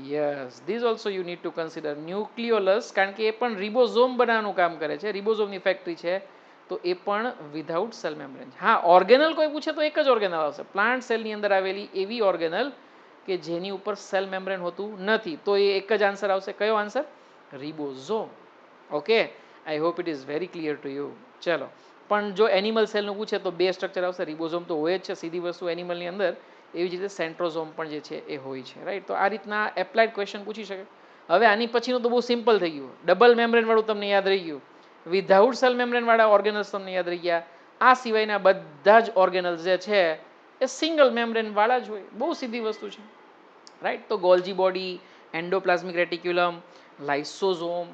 Yes, this also you need to consider. Nucleolus, કારણ કે એ પણ રિબોઝોમ બનાવવાનું કામ કરે છે, રિબોઝોમની ફેક્ટરી છે, તો એ પણ વિધાઉટ સેલ મેમ્બ્રેન. હા, ઓર્ગેનલ કોઈ પૂછે તો એક જ ઓર્ગેનલ આવશે, પ્લાન્ટ સેલની અંદર આવેલી એવી ઓર્ગેનલ કે જેની ઉપર સેલ મેમ્બ્રેન હોતું નથી, તો એ એક જ આન્સર આવશે. કયો answer? Ribosome. Okay, I hope it is very clear to you. ચલો, પણ જો એનિમલ સેલનું પૂછે તો બે સ્ટ્રક્ચર આવશે. રિબોઝોમ તો હોય જ છે સીધી વસ્તુ એનિમલની અંદર, એવી જ રીતે સેન્ટ્રોઝોમ પણ જે છે એ હોય છે, રાઈટ. તો આ રીતના એપ્લાઇડ ક્વેશ્ચન પૂછી શકે. હવે આની પછીનું તો બહુ સિમ્પલ થઈ ગયું. ડબલ મેમ્બ્રેન વાળું તમને યાદ રહી ગયું, વિધાઉટ સેલ મેમ્બ્રેન વાળા ઓર્ગેનલ્સ તમને યાદ રહી ગયા. આ સિવાયના બધા જ ઓર્ગેનલ્સ જે છે એ સિંગલ મેમ્બ્રેન વાળા જ હોય. બહુ સીધી વસ્તુ છે, રાઈટ. તો ગોલ્જી બોડી, એન્ડોપ્લાઝમિક રેટિક્યુલમ, લાઇસોઝોમ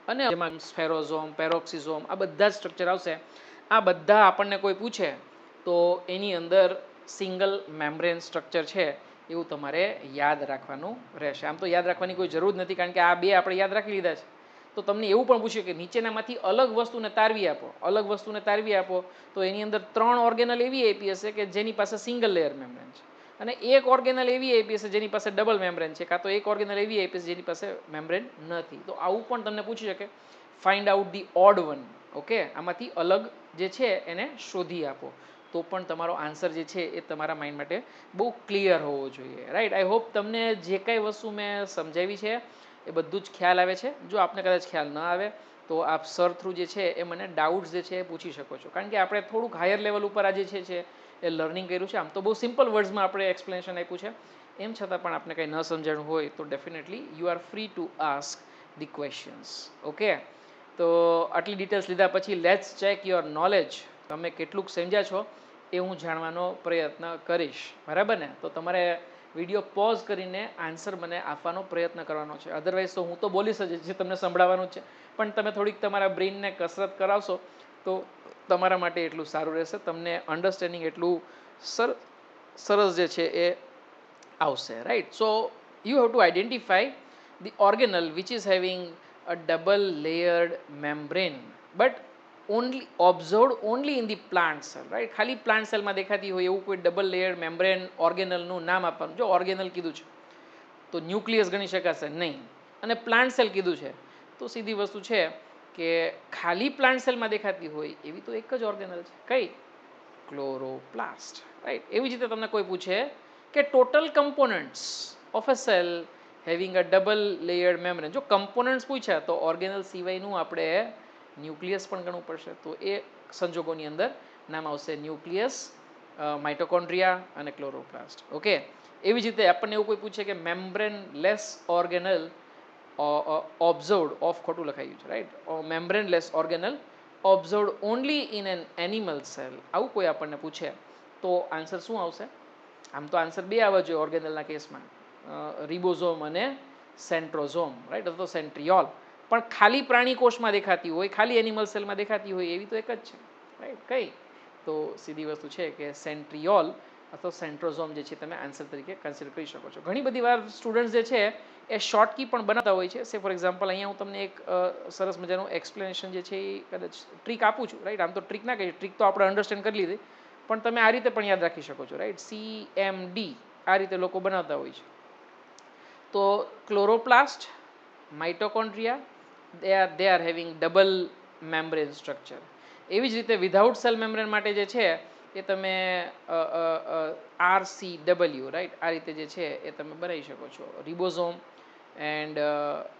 અને જેમાં સ્ફેરોઝોમ, પેરોક્સિઝોમ, આ બધા જ સ્ટ્રક્ચર આવશે. આ બધા આપણને કોઈ પૂછે તો એની અંદર સિંગલ મેમ્બ્રેન સ્ટ્રક્ચર છે એવું તમારે યાદ રાખવાનું રહેશે. આમ તો યાદ રાખવાની કોઈ જરૂર નથી, કારણ કે આ બે આપણે યાદ રાખી લીધા છે. તો તમને એવું પણ પૂછ્યું કે નીચેનામાંથી અલગ વસ્તુને તારવી આપો, અલગ વસ્તુને તારવી આપો, તો એની અંદર 3 ઓર્ગેનલ એવી આપી હશે કે જેની પાસે સિંગલ લેયર મેમ્બ્રેન છે, અને એક ઓર્ગેનલ એવી આપી હશે જેની પાસે ડબલ મેમ્બ્રેન છે, કાં તો એક ઓર્ગેનલ એવી આપી હશે જેની પાસે મેમ્બ્રેન નથી. તો આવું પણ તમને પૂછી શકે. Find out the odd one. Okay, આમાંથી અલગ જે છે એને શોધી આપો, તો પણ તમારો આન્સર જે છે એ તમારા માઇન્ડ માટે બહુ ક્લિયર હોવો જોઈએ, રાઈટ. આઈ હોપ તમને જે કંઈ વસ્તુ મેં સમજાવી છે એ બધું જ ખ્યાલ આવે છે. જો આપને કદાચ ખ્યાલ ન આવે તો આપ સર થ્રુ જે છે એ મને ડાઉટ્સ જે છે એ પૂછી શકો છો, કારણ કે આપણે થોડુંક હાયર લેવલ ઉપર આજે છે એ લર્નિંગ કર્યું છે. આમ તો બહુ સિમ્પલ વર્ડ્સમાં આપણે એક્સપ્લેનેશન આપ્યું છે, એમ છતાં પણ આપણે કંઈ ન સમજાણું હોય તો definitely you are free to ask the questions. Okay, તો આટલી ડિટેલ્સ લીધા પછી લેટ્સ ચેક યોર નોલેજ. તમે કેટલુંક સમજ્યા છો એ હું જાણવાનો પ્રયત્ન કરીશ, બરાબર ને? તો તમારે વિડીયો પોઝ કરીને આન્સર મને આપવાનો પ્રયત્ન કરવાનો છે. અધરવાઇઝ તો હું તો બોલીશ જ, જે તમને સંભળાવવાનું છે, પણ તમે થોડીક તમારા બ્રેઇનને કસરત કરાવશો તો તમારા માટે એટલું સારું રહેશે, તમને અન્ડરસ્ટેન્ડિંગ એટલું સરસ જે છે એ આવશે, right. So you have to identify the organelle which is having a double layered membrane but only observed only in the plant cell, right. ખાલી પ્લાન્ટ સેલમાં દેખાતી હોય એવું કોઈ ડબલ લેયર્ડ મેમ્બ્રેન ઓર્ગેનલનું નામ આપવાનું. જો ઓર્ગેનલ કીધું છે તો ન્યુક્લિયસ ગણી શકાશે નહીં, અને પ્લાન્ટ સેલ કીધું છે તો સીધી વસ્તુ છે કે ખાલી પ્લાન્ટ સેલમાં દેખાતી હોય એવી તો એક જ ઓર્ગેનલ છે, કઈ? Chloroplast, right. એવી જ રીતે તમને કોઈ પૂછે કે total components of a cell having a double layered membrane, જો કમ્પોનન્ટ્સ પૂછ્યા તો ઓર્ગેનલ સિવાયનું આપણે ન્યુક્લિયસ પણ ગણવું પડશે. તો એ સંજોગોની અંદર નામ આવશે ન્યુક્લિયસ, માઇટોકોન્ડ્રિયા અને ક્લોરોપ્લાસ્ટ. ઓકે. એવી જ રીતે આપણને એવું કોઈ પૂછે કે membrane less organelle observed of, ખોટું લખાયું છે, right. Membrane less organelle observed only in an animal cell, આવું કોઈ આપણને પૂછે તો આન્સર શું આવશે? આમ તો આન્સર બે આવવા જોઈએ ઓર્ગેનલના કેસમાં, રિબોઝોમ અને સેન્ટ્રોઝોમ, રાઈટ, અથવા તો સેન્ટ્રિયોલ. પણ ખાલી પ્રાણી કોષમાં દેખાતી હોય, ખાલી એનિમલ સેલમાં દેખાતી હોય એવી તો એક જ છે, રાઈટ. કઈ? તો સીધી વસ્તુ છે કે સેન્ટ્રિયોલ અથવા સેન્ટ્રોઝોમ જે છે તમે આન્સર તરીકે કન્સિડર કરી શકો છો. ઘણી બધી વાર સ્ટુડન્ટ્સ જે છે એ શોર્ટ કી પણ બનાવતા હોય છે. સે ફોર એક્ઝામ્પલ અહીંયા હું તમને એક સરસ મજાનું એક્સપ્લેનેશન જે છે એ કદાચ ટ્રીક આપું છું, રાઈટ. આમ તો ટ્રીક ના કહીએ, ટ્રીક તો આપણે અન્ડરસ્ટેન્ડ કરી લીધી, પણ તમે આ રીતે પણ યાદ રાખી શકો છો, રાઈટ. CMD આ રીતે લોકો બનાવતા હોય છે. તો chloroplast, mitochondria, they are having double membrane structure. એવી જ રીતે વિધાઉટ સેલ મેમ્બ્રેન માટે જે છે એ તમે RCW, રાઈટ, આ રીતે જે છે એ તમે બનાવી શકો છો. Ribosome and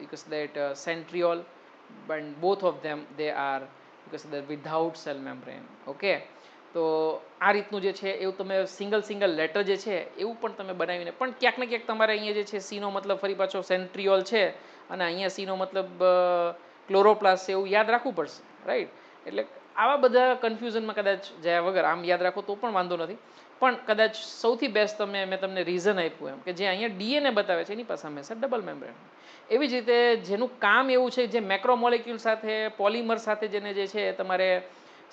you can say that centriole, but both of them they are you can say that without cell membrane. Okay. તો આ રીતનું જે છે એવું તમે સિંગલ લેટર જે છે એવું પણ તમે બનાવીને, પણ ક્યાંક ને ક્યાંક તમારે અહીંયા જે છે સીનો મતલબ ફરી પાછો સેન્ટ્રિયોલ છે અને અહીંયા સીનો મતલબ ક્લોરોપ્લાસ્ટ છે એવું યાદ રાખવું પડશે, રાઈટ. એટલે આવા બધા કન્ફ્યુઝનમાં કદાચ જયા વગર આમ યાદ રાખો તો પણ વાંધો નથી, પણ કદાચ સૌથી બેસ્ટ મેં તમને રીઝન આપ્યું એમ કે જે અહીંયા ડીએનએ બતાવે છે એની પાસે હંમેશા ડબલ મેમ્બ્રેન. એવી જ રીતે જેનું કામ એવું છે જે મેક્રોમોલેક્યુલ સાથે, પોલિમર સાથે જેને જે છે તમારે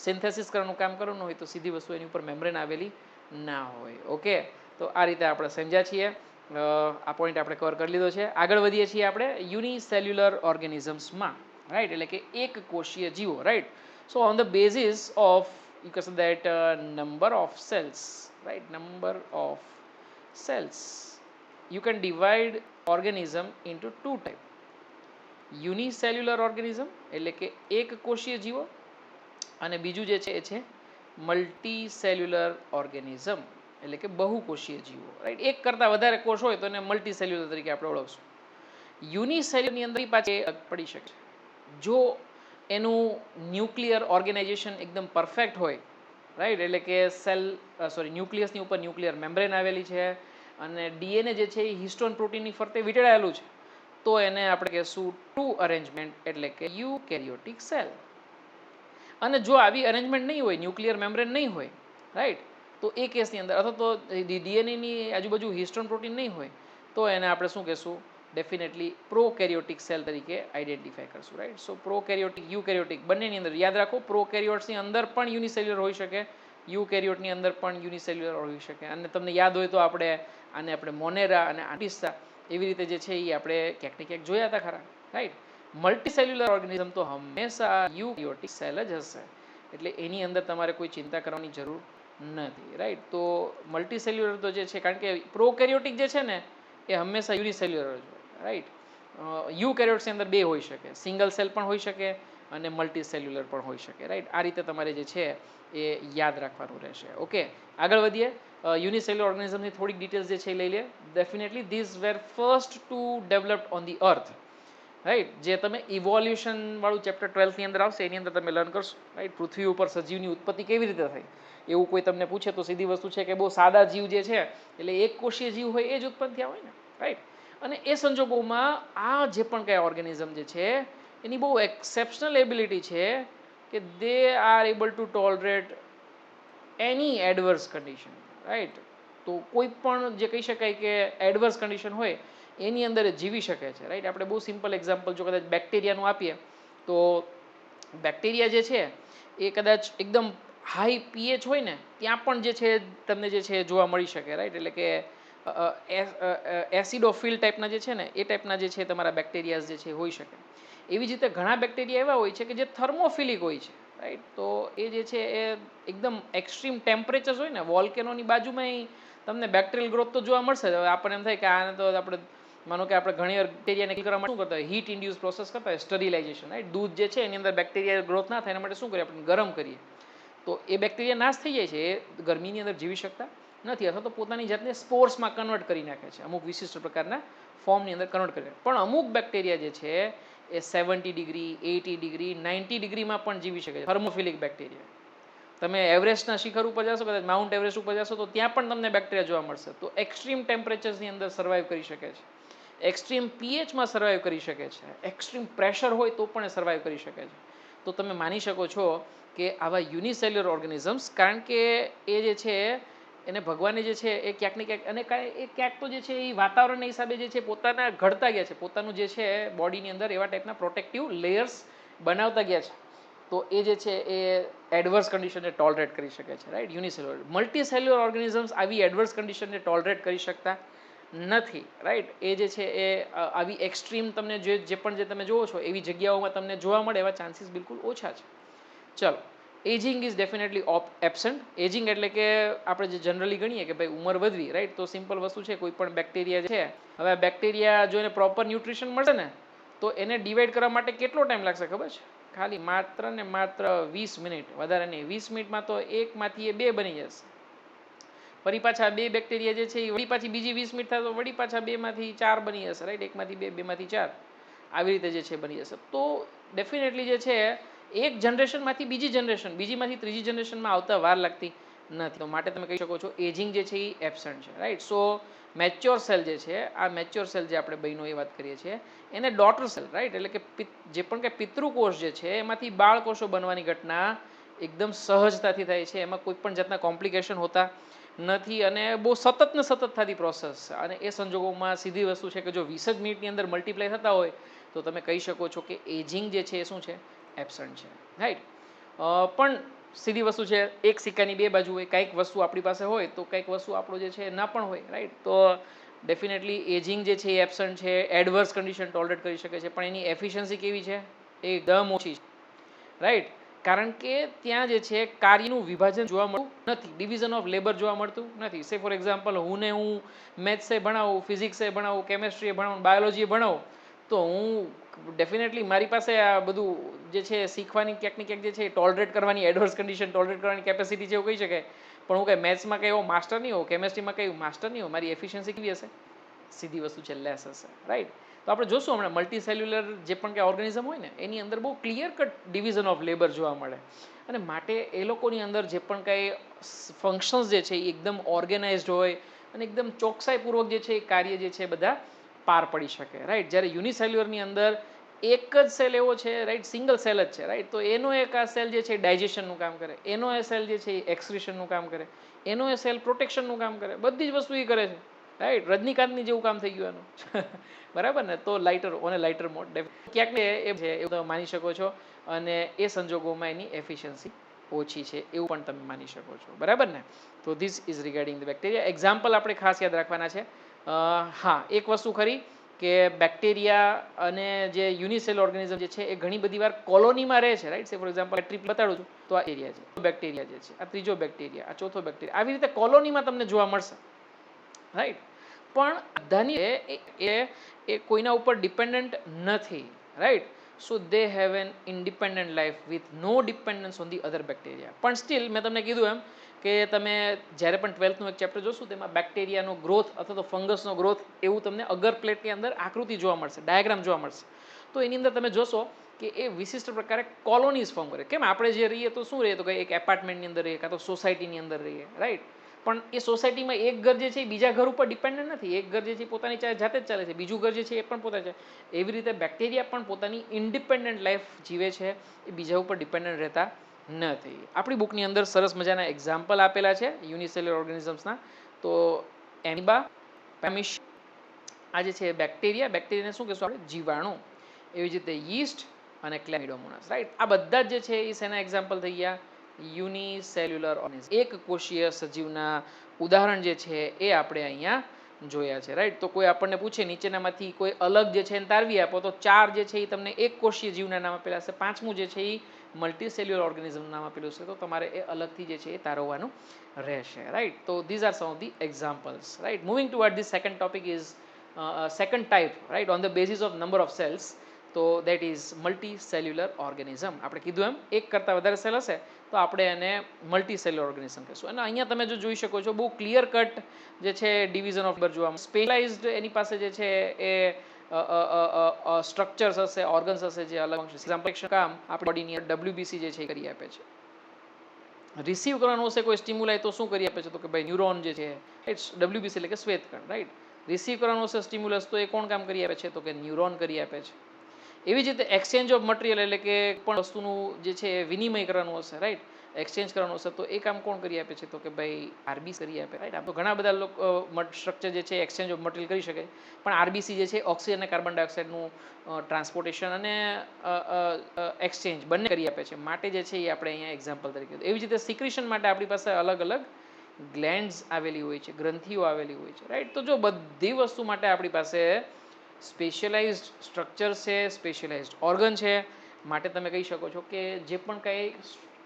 સિન્થેસિસ કરવાનું કામ કરવાનું હોય તો સીધી વસ્તુ એની ઉપર મેમ્બ્રેન આવેલી ના હોય. ઓકે. તો આ રીતે આપણે સમજ્યા છીએ, આ પોઈન્ટ આપણે કવર કરી લીધો છે. આગળ વધીએ છીએ આપણે યુનિસેલ્યુલર ઓર્ગેનિઝમ્સમાં, રાઈટ, એટલે કે એક કોષીય જીવો, right. So on the basis of you can say that number of cells, right, number of cells, you can divide organism into two type. Unicellular organism એટલે કે એક કોષીય જીવો, અને બીજું જે છે એ છે મલ્ટી સેલ્યુલર ઓર્ગેનિઝમ એટલે કે બહુકોષીય જીવો, રાઈટ. એક કરતાં વધારે કોષ હોય તો એને મલ્ટી સેલ્યુલર તરીકે આપણે ઓળખશું. યુનિસેલ્યુલરની અંદર પાછી પડી શકે જો એનું ન્યુક્લિયર ઓર્ગેનાઇઝેશન એકદમ પરફેક્ટ હોય, રાઈટ, એટલે કે ન્યુક્લિયસની ઉપર ન્યુક્લિયર મેમ્બ્રેન આવેલી છે અને ડીએનએ જે છે એ હિસ્ટોન પ્રોટીનની ફરતે વીંટળાયેલું છે તો એને આપણે કહેશું ટુ અરેન્જમેન્ટ એટલે કે યુકેરિયોટિક સેલ. અને જો આવી અરેન્જમેન્ટ નહીં હોય, ન્યુક્લિયર મેમ્બ્રેન નહીં હોય, રાઈટ, તો એ કેસની અંદર અથવા તો ડીએનએની આજુબાજુ હિસ્ટોન પ્રોટીન નહીં હોય તો એને આપણે શું કહેશું? ડેફિનેટલી પ્રોકેરિયોટિક સેલ તરીકે આઈડેન્ટિફાય કરશું, રાઈટ. સો પ્રોકેરિયોટિક, યુકેરિયોટિક બંનેની અંદર યાદ રાખો, પ્રોકેરિયોટ્સની અંદર પણ યુનિસેલ્યુલર હોઈ શકે, યુકેરિયોટની અંદર પણ યુનિસેલ્યુલર હોઈ શકે. અને તમને યાદ હોય તો આપણે મોનેરા અને આર્ટિસ્ટા એવી રીતે જે છે એ આપણે ક્યાંક ને ક્યાંક જોયા હતા ખરા, રાઈટ. મલ્ટીસેલ્યુલર ઓર્ગેનિઝમ તો હંમેશા યુકેરિયોટિક સેલ જ હશે, એટલે એની અંદર તમારે કોઈ ચિંતા કરવાની જરૂર નથી, રાઈટ. તો મલ્ટીસેલ્યુલર તો જે છે, કારણ કે પ્રોકેરિયોટિક જે છે ને એ હંમેશા યુનિસેલ્યુલર જ હોય, રાઈટ. યુકેરિયોટ્સની અંદર બે હોઈ શકે, સિંગલ સેલ પણ હોઈ શકે અને મલ્ટી સેલ્યુલર પણ હોઈ શકે, રાઈટ. આ રીતે તમારે જે છે એ યાદ રાખવાનું રહેશે. ઓકે. આગળ વધીએ. યુનિસેલ્યુલર ઓર્ગેનિઝમની થોડીક ડિટેલ્સ જે છે એ લઈ લે. Definitely this were first to developed on the earth, right. જે તમે ઇવોલ્યુશન વાળું ચેપ્ટર 12ની અંદર આવશે એની અંદર તમે લર્ન કરશો, રાઈટ. પૃથ્વી ઉપર સજીવની ઉત્પત્તિ કેવી રીતે થઈ એવું કોઈ તમને પૂછે તો સીધી વસ્તુ છે કે બહુ સાદા જીવ જે છે એટલે એક કોષીય જીવ હોય એ જ ઉત્પન્ન થયા હોય ને, રાઈટ. અને એ સંજોગોમાં આ જે પણ કયા ઓર્ગેનિઝમ જે છે એની બહુ એક્સેપ્શનલ એબિલિટી છે કે they are able to tolerate any adverse condition, right. તો કોઈ પણ જે કહી શકાય કે એડવર્સ કન્ડિશન હોય એની અંદર જીવી શકે છે, રાઈટ. આપણે બહુ સિમ્પલ એક્ઝામ્પલ જો કદાચ બેક્ટેરિયાનું આપીએ તો બેક્ટેરિયા જે છે એ કદાચ એકદમ હાઈ પીએચ હોય ને ત્યાં પણ જે છે તમને જે છે જોવા મળી શકે, રાઈટ. એટલે કે એસિડોફિલ ટાઈપના જે છે ને એ ટાઈપના જે છે તમારા બેક્ટેરિયાઝ જે છે હોઈ શકે. એવી જ રીતે ઘણા બેક્ટેરિયા એવા હોય છે કે જે થર્મોફિલિક હોય છે, રાઈટ. તો એ જે છે એ એકદમ એક્સ્ટ્રીમ ટેમ્પરેચર્સ હોય ને, વોલ્કેનોની બાજુમાં તમને બેક્ટેરિયલ ગ્રોથ તો જોવા મળશે. હવે આપણને એમ થાય કે આને તો આપણે માનો કે આપણે ઘણી વાર બેક્ટેરિયાને કિલ કરવા માટે શું કરતા હોય, હીટ ઇન્ડ્યુસ પ્રોસેસ કરતા હોય, સ્ટરીલાઇઝેશન, રાઈટ. દૂધ જે છે એની અંદર બેક્ટેરિયા ગ્રોથ ના થાય એના માટે શું કરીએ, આપણે ગરમ કરીએ તો એ બેક્ટેરિયા નાશ થઈ જાય છે, એ ગરમીની અંદર જીવી શકતા નથી, અથવા તો પોતાની જાતને સ્પોર્સમાં કન્વર્ટ કરી નાખે છે, અમુક વિશિષ્ટ પ્રકારના ફોર્મની અંદર કન્વર્ટ કરી નાખે. પણ અમુક બેક્ટેરિયા જે છે એ 70 ડિગ્રી, 80 ડિગ્રી, 90 ડિગ્રીમાં પણ જીવી શકે છે, થર્મોફિલિક બેક્ટેરિયા. તમે એવરેસ્ટના શિખર ઉપર જશો, કદાચ માઉન્ટ એવરેસ્ટ ઉપર જશો તો ત્યાં પણ તમને બેક્ટેરિયા જોવા મળશે. તો એક્સ્ટ્રીમ ટેમ્પરેચર્સની અંદર સર્વાઈવ કરી શકે છે, એક્સ્ટ્રીમ પીએચમાં સર્વાઈવ કરી શકે છે, એક્સ્ટ્રીમ પ્રેશર હોય તો પણ સર્વાઈવ કરી શકે છે. તો તમે માની શકો છો કે આવા યુનિસેલ્યુલર ઓર્ગેનિઝમ્સ, કારણ કે એ જે છે એને ભગવાને જે છે એ ક્યાંક ને ક્યાંક, અને એ ક્યાંક તો જે છે એ વાતાવરણના હિસાબે જે છે પોતાના ઘડતા ગયા છે, પોતાનું જે છે બોડીની અંદર એવા ટાઈપના પ્રોટેક્ટિવ લેયર્સ બનાવતા ગયા છે. તો એ જે છે એ એડવર્સ કન્ડિશનને ટોલરેટ કરી શકે છે, રાઈટ. યુનિસેલ્યુલર. મલ્ટીસેલ્યુલર ઓર્ગેનિઝમ્સ આવી એડવર્સ કન્ડિશનને ટોલરેટ કરી શકતા નથી, રાઈટ. એ જે છે એ આવી એક્સ્ટ્રીમ તમને જે પણ જે તમે જોવો છો એવી જગ્યાઓમાં તમને જોવા મળે એવા ચાન્સીસ બિલકુલ ઓછા છે. ચલો, ageing is definitely absent. Ageing એટલે કે આપણે જે જનરલી ગણીએ કે ભાઈ ઉંમર વધવી, રાઈટ. તો સિમ્પલ વસ્તુ છે, કોઈ પણ બેક્ટેરિયા છે, હવે આ બેક્ટેરિયા જો એને પ્રોપર ન્યુટ્રિશન મળશે ને તો એને ડિવાઈડ કરવા માટે કેટલો ટાઈમ લાગશે ખબર છે? ખાલી માત્ર ને માત્ર 20 મિનિટ, વધારે નહીં. 20 મિનિટમાં તો એકમાંથી એ બે બની જશે. ફરી પાછા બે બેક્ટેરિયા જે છે એ વળી પાછી બીજી 20 મિનિટ થાય તો વળી પાછા બેમાંથી ચાર બની જશે, રાઈટ. એકમાંથી બે, બેમાંથી ચાર, આવી રીતે જે છે બની જશે. તો ડેફિનેટલી જે છે એક જનરેશનમાંથી બીજી જનરેશન, બીજીમાંથી ત્રીજી જનરેશનમાં આવતા વાર લાગતી નથી. તો માટે તમે કહી શકો છો એજિંગ જે છે એ એબસન્ટ છે, રાઈટ. સો મેચ્યોર સેલ જે છે, આ મેચ્યોર સેલ જે આપણે બહેનો એ વાત કરીએ છીએ એને ડોટર સેલ, રાઈટ. એટલે કે જે પણ કે પિતૃકોષ જે છે એમાંથી બાળકોષો બનવાની ઘટના એકદમ સહજતાથી થાય છે, એમાં કોઈ પણ જાતના કોમ્પ્લિકેશન હોતા નથી, અને બહુ સતત ને સતત થતી પ્રોસેસ. અને એ સંજોગોમાં સીધી વસ્તુ છે કે જો 20 જ મિનિટની અંદર મલ્ટીપ્લાય થતા હોય તો તમે કહી શકો છો કે એજિંગ જે છે એ શું છે, એબસન્ટ છે, રાઈટ. પણ સીધી વસ્તુ છે, એક સિક્કાની બે બાજુ હોય. કંઈક વસ્તુ આપણી પાસે હોય તો કંઈક વસ્તુ આપણો જે છે ના પણ હોય, રાઈટ. તો ડેફિનેટલી એજિંગ જે છે એ એબસન્ટ છે, એડવર્સ કન્ડિશન ટોલરેટ કરી શકે છે, પણ એની એફિશિયન્સી કેવી છે, એકદમ ઓછી છે, રાઈટ. કારણ કે ત્યાં જે છે કાર્યનું વિભાજન જોવા મળતું નથી, ડિવિઝન ઓફ લેબર જોવા મળતું નથી. સે ફોર એક્ઝામ્પલ હું મેથ્સે ભણાવું, ફિઝિક્સે ભણાવું, કેમેસ્ટ્રીએ ભણાવું, બાયોલોજીએ ભણાવું તો હું ડેફિનેટલી મારી પાસે આ બધું જે છે શીખવાની ક્યાંક ને ક્યાંક જે છે ટોલરેટ કરવાની, એડવર્સ કન્ડિશન ટોલરેટ કરવાની કેપેસિટી છે એવું કહી શકાય. પણ હું કંઈ મેથ્સમાં કંઈ એવો માસ્ટર નહીં હોઉં, કેમેસ્ટ્રીમાં કંઈ માસ્ટર નહીં હોઉં, મારી એફિશિયન્સી કેવી હશે, સીધી વસ્તુ છે લેસ હશે, રાઈટ. તો આપણે જોશું હમણાં મલ્ટી સેલ્યુલર જે પણ કે ઓર્ગેનિઝમ હોય ને એની અંદર બહુ clear cut division of labour જોવા મળે, અને માટે એ લોકોની અંદર જે પણ કંઈ ફંક્શન્સ જે છે એ એકદમ ઓર્ગેનાઇઝડ હોય અને એકદમ ચોકસાઈપૂર્વક જે છે એ કાર્ય જે છે બધા પાર પડી શકે, રાઈટ. જ્યારે યુનિસેલ્યુલરની અંદર એક જ સેલ એવો છે, રાઈટ, સિંગલ સેલ જ છે, રાઈટ. તો એનો એક આ સેલ જે છે ડાયજેશનનું કામ કરે, એનો એ સેલ જે છે એ એક્સક્રીશનનું કામ કરે, એનો એ સેલ પ્રોટેક્શનનું કામ કરે, બધી જ વસ્તુ એ કરે છે, રાઈટ. રજનીકાંતની જેવું કામ થઈ ગયું એનું બરાબર ને. તો lighter on A lighter mode ક્યાંક ને એ છે એવું તમે માની શકો છો, અને એ સંજોગોમાં એની એફિશિયન્સી ઓછી છે એવું પણ તમે માની શકો છો, બરાબર ને. તો this is regarding the bacteria. Example આપણે ખાસ યાદ રાખવાના છે. હા, એક વસ્તુ ખરી કે બેક્ટેરિયા અને જે યુનિસેલ ઓર્ગેનિઝમ જે છે એ ઘણી બધી વાર કોલોનીમાં રહે છે, રાઈટ. સે ફોર એક્ઝામ્પલ ટ્રીપ બતાડું છું તો આ એરિયા છે, બેક્ટેરિયા જે છે, આ ત્રીજો બેક્ટેરિયા, આ ચોથો બેક્ટેરિયા, આવી રીતે કોલોનીમાં તમને જોવા મળશે, રાઈટ. પણ બધાની એ કોઈના ઉપર ડિપેન્ડન્ટ નથી, right. So they have an independent life with no dependence on the other bacteria. પણ સ્ટીલ મેં તમને કીધું એમ કે તમે જ્યારે પણ 12થનું એક ચેપ્ટર જોશું તેમાં બેક્ટેરિયાનો ગ્રોથ અથવા તો ફંગસનો ગ્રોથ એવું તમને અગર પ્લેટની અંદર આકૃતિ જોવા મળશે, ડાયાગ્રામ જોવા મળશે. તો એની અંદર તમે જોશો કે એ વિશિષ્ટ પ્રકારે કોલોનીઝ ફોર્મ કરે. કેમ આપણે જે રહીએ તો શું રહીએ, તો કે એક એપાર્ટમેન્ટની અંદર રહીએ કાં તો સોસાયટીની અંદર રહીએ, રાઈટ. પણ એ સોસાયટીમાં એક ઘર જે છે એ બીજા ઘર ઉપર ડિપેન્ડન્ટ નથી, એક ઘર જે છે પોતાની જાતે જ ચાલે છે, બીજું ઘર જે છે એ પણ પોતા છે. એવી રીતે બેક્ટેરિયા પણ પોતાની ઇન્ડિપેન્ડન્ટ લાઈફ જીવે છે, એ બીજા ઉપર ડિપેન્ડન્ટ રહેતા નથી. આપણી બુકની અંદર સરસ મજાના એક્ઝામ્પલ આપેલા છે યુનિસેલ્યુલર ઓર્ગેનિઝમ્સના. તો એમિબા, પેરામીશિયમ, આ જે છે બેક્ટેરિયાને શું કહેશું આપણે, જીવાણુ. એવી જ રીતે યીસ્ટ અને ક્લેમિડોમોનાસ, રાઈટ. આ બધા જ જે છે એ શેના એક્ઝામ્પલ થઈ ગયા? યુનિસેલ્યુલર ઓર્ગેનિઝમ, એક કોષીય સજીવના ઉદાહરણ જે છે એ આપણે અહીંયા જોયા છે, રાઈટ. તો કોઈ આપણને પૂછે નીચેનામાંથી કોઈ અલગ જે છે એને તારવી આપો, તો 4 જે છે એ તમને એક કોષીય જીવના નામ આપેલા છે, 5મું જે છે એ મલ્ટીસેલ્યુલર ઓર્ગેનિઝમ નામ આપેલું છે, તો તમારે એ અલગથી જે છે એ તારવવાનું રહેશે, રાઈટ. તો these are some of the examples, right. Moving toward the second topic is second type, right, on the basis of number of cells. તો દેટ ઇઝ મલ્ટીસેલ્યુલર ઓર્ગેનિઝમ. આપણે કીધું એમ એક કરતાં વધારે સેલ હશે તો આપણે એને મલ્ટીસેલ્યુલર ઓર્ગેનિઝમ કહીશું. અને અહીંયા તમે જો જોઈ શકો છો બહુ ક્લિયર કટ જે છે ડિવિઝન ઓફ જોવા સ્પેશલાઇઝ્ડ એની પાસે જે છે એ સ્ટ્રક્ચર્સ હશે, ઓર્ગન્સ હશે જે અલગ એક્ઝામ્પલ કામ આપણી બોડીની ડબ્લ્યુબીસી જે છે એ કરી આપે છે. રિસીવ કરવાનું હશે કોઈ સ્ટિમ્યુલાય તો શું કરી આપે છે? તો કે ભાઈ ન્યુરોન જે છે ઇટ્સ ડબ્લ્યુબીસી એટલે કે શ્વેતકણ, રાઈટ. રિસીવ કરવાનું હશે સ્ટિમ્યુલસ તો એ કોણ કામ કરી આપે છે? તો કે ન્યુરોન કરી આપે છે. એવી જ રીતે એક્સચેન્જ ઓફ મટીરિયલ એટલે કે પણ વસ્તુનું જે છે વિનિમય કરવાનું હશે, રાઈટ, એક્સચેન્જ કરવાનું હશે તો એ કામ કોણ કરી આપે છે? તો કે ભાઈ આરબીસી કરી આપે, રાઈટ. આમ તો ઘણા બધા લોકો સ્ટ્રક્ચર જે છે એક્સચેન્જ ઓફ મટીરિયલ કરી શકે, પણ આરબીસી જે છે ઓક્સિજન અને કાર્બન ડાયોક્સાઇડનું ટ્રાન્સપોર્ટેશન અને એક્સચેન્જ બંને કરી આપે છે, માટે જે છે એ આપણે અહીંયા એક્ઝામ્પલ તરીકે. એવી જ રીતે સિક્રેશન માટે આપણી પાસે અલગ અલગ ગ્લેન્ડ્સ આવેલી હોય છે, ગ્રંથિઓ આવેલી હોય છે, રાઈટ. તો જો બધી વસ્તુ માટે આપણી પાસે સ્પેશિયલાઇઝ્ડ સ્ટ્રક્ચર છે, સ્પેશિયલાઇઝ્ડ ઓર્ગન છે, માટે તમે કહી શકો છો કે જે પણ કંઈ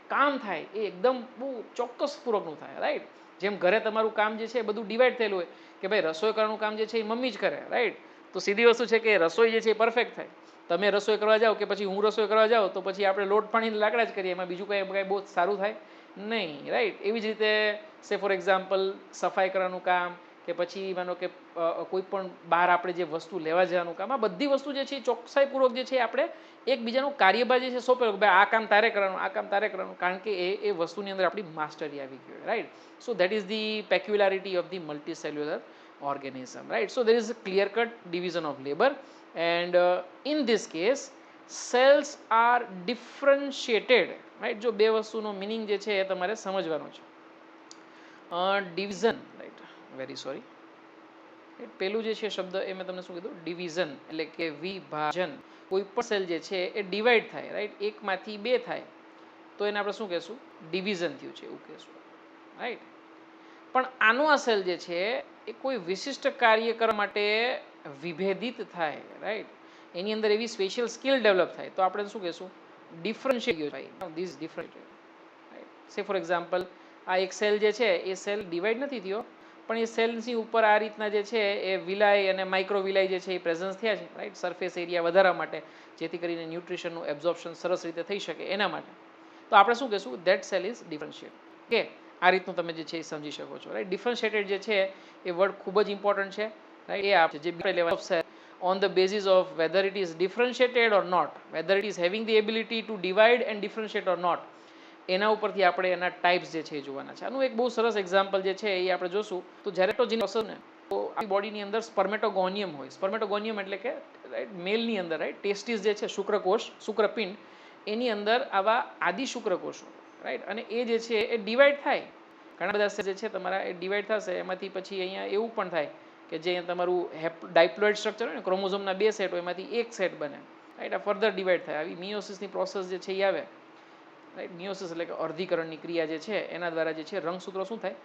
કામ થાય એ એકદમ બહુ ચોક્કસપૂર્વકનું થાય, રાઈટ. જેમ ઘરે તમારું કામ જે છે એ બધું ડિવાઈડ થયેલું હોય કે ભાઈ રસોઈ કરવાનું કામ જે છે એ મમ્મી જ કરે, રાઈટ. તો સીધી વસ્તુ છે કે રસોઈ જે છે એ પરફેક્ટ થાય. તમે રસોઈ કરવા જાઓ કે પછી હું રસોઈ કરવા જાઉં તો પછી આપણે લોટ પાણી લાકડા જ કરીએ, એમાં બીજું કંઈ બહુ સારું થાય નહીં, રાઈટ. એવી જ રીતે સે ફોર એક્ઝામ્પલ સફાઈ કરવાનું કામ કે પછી માનો કે કોઈ પણ બહાર આપણે જે વસ્તુ લેવા જવાનું કામ, આ બધી વસ્તુ જે છે એ ચોકસાઈપૂર્વક જે છે આપણે એકબીજાનું કાર્યભાર જે છે સોંપેલું કે ભાઈ આ કામ તારે કરવાનું, આ કામ તારે કરવાનું, કારણ કે એ વસ્તુની અંદર આપણી માસ્ટરી આવી ગઈ હોય, right. So that is the peculiarity of the multicellular organism, right? So there is a clear cut division of labor, and in this case cells are differentiated, right? જો બે વસ્તુનો મિનિંગ જે છે એ તમારે સમજવાનો છે. ડિવિઝન, રાઈટ, વેરી સોરી, પેલું જે છે શબ્દ એ મેં તમને શું કીધું? ડિવિઝન એટલે કે વિભાજન. કોઈ પણ સેલ જે છે એ ડિવાઈડ થાય, રાઈટ, એકમાંથી બે થાય તો એને આપણે શું કહેશું? ડિવિઝન થયું છે એવું કહેશું, રાઈટ. પણ આનો આ સેલ જે છે એ કોઈ વિશિષ્ટ કાર્ય કરવા માટે વિભેદિત થાય, રાઈટ, એની અંદર એવી સ્પેશિયલ સ્કિલ ડેવલપ થાય તો આપણે શું કહેશું? ડિફરન્શિએટ થાય. This differentiate, right. સે ફોર એક્ઝામ્પલ આ એક સેલ જે છે એ સેલ ડિવાઈડ નથી થયો, પણ એ સેલ્સની ઉપર આ રીતના જે છે એ વિલાય અને માઇક્રો વિલાય જે છે એ પ્રેઝન્સ થયા છે, રાઈટ, સરફેસ એરિયા વધારવા માટે, જેથી કરીને ન્યુટ્રિશનનું એબ્ઝોર્પ્શન સરસ રીતે થઈ શકે એના માટે. તો આપણે શું કહેશું? That cell is differentiate. Okay, આ રીતનું તમે જે છે એ સમજી શકો છો, રાઈટ. ડિફરન્શિએટેડ જે છે એ વર્ડ ખૂબ જ ઇમ્પોર્ટન્ટ છે, રાઈટ. એ આપણે જે level cell on the basis of whether it is differentiated or not, whether it is having the ability to divide and differentiate or not, એના ઉપરથી આપણે એના ટાઈપ્સ જે છે એ જોવાના છે. આનું એક બહુ સરસ એક્ઝામ્પલ જે છે એ આપણે જોશું તો જ્યારે તો પ્રોસેસ ને તો આપણી બોડીની અંદર સ્પર્મેટોગોનિયમ હોય. સ્પર્મેટોગોનિયમ એટલે કે રાઈટ મેલની અંદર, રાઈટ, ટેસ્ટિસ જે છે શુક્રકોષ, શુક્રપિંડ, એની અંદર આવા આદિ શુક્રકોષો, રાઈટ, અને એ જે છે એ ડિવાઈડ થાય. ઘણા બધા સેલ જે છે તમારા એ ડિવાઈડ થશે, એમાંથી પછી અહીંયા એવું પણ થાય કે જે તમારું ડાયપ્લોઇડ સ્ટ્રક્ચર હોય ને, ક્રોમોઝોમના 2 સેટ હોય એમાંથી એક સેટ બને, રાઈટ. આ ફર્ધર ડિવાઈડ થાય. આવી મિયોસિસની પ્રોસેસ જે છે એ આવે, રાઈટ. મિયોસિસ એટલે કે અર્ધીકરણની ક્રિયા જે છે એના દ્વારા જે છે રંગસૂત્રો શું થાય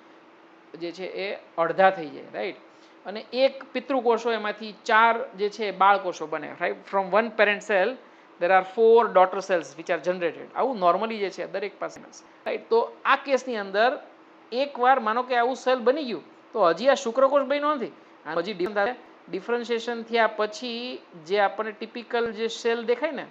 જે છે એ અડધા થઈ જાય, રાઈટ. અને એક પિતૃકોષો એમાંથી 4 જે છે બાળકોષો બને, right. From one parent cell there are 4 daughter cells which are generated. આવું નોર્મલી જે છે દરેક પાસે, રાઈટ. તો આ કેસની અંદર એકવાર માનો કે આવું સેલ બની ગયું તો હજી આ શુક્રકોષ બન્યો નથી, હજી ડિફરન્શિએશન થયા પછી જે આપણને ટિપિકલ જે સેલ દેખાય ને,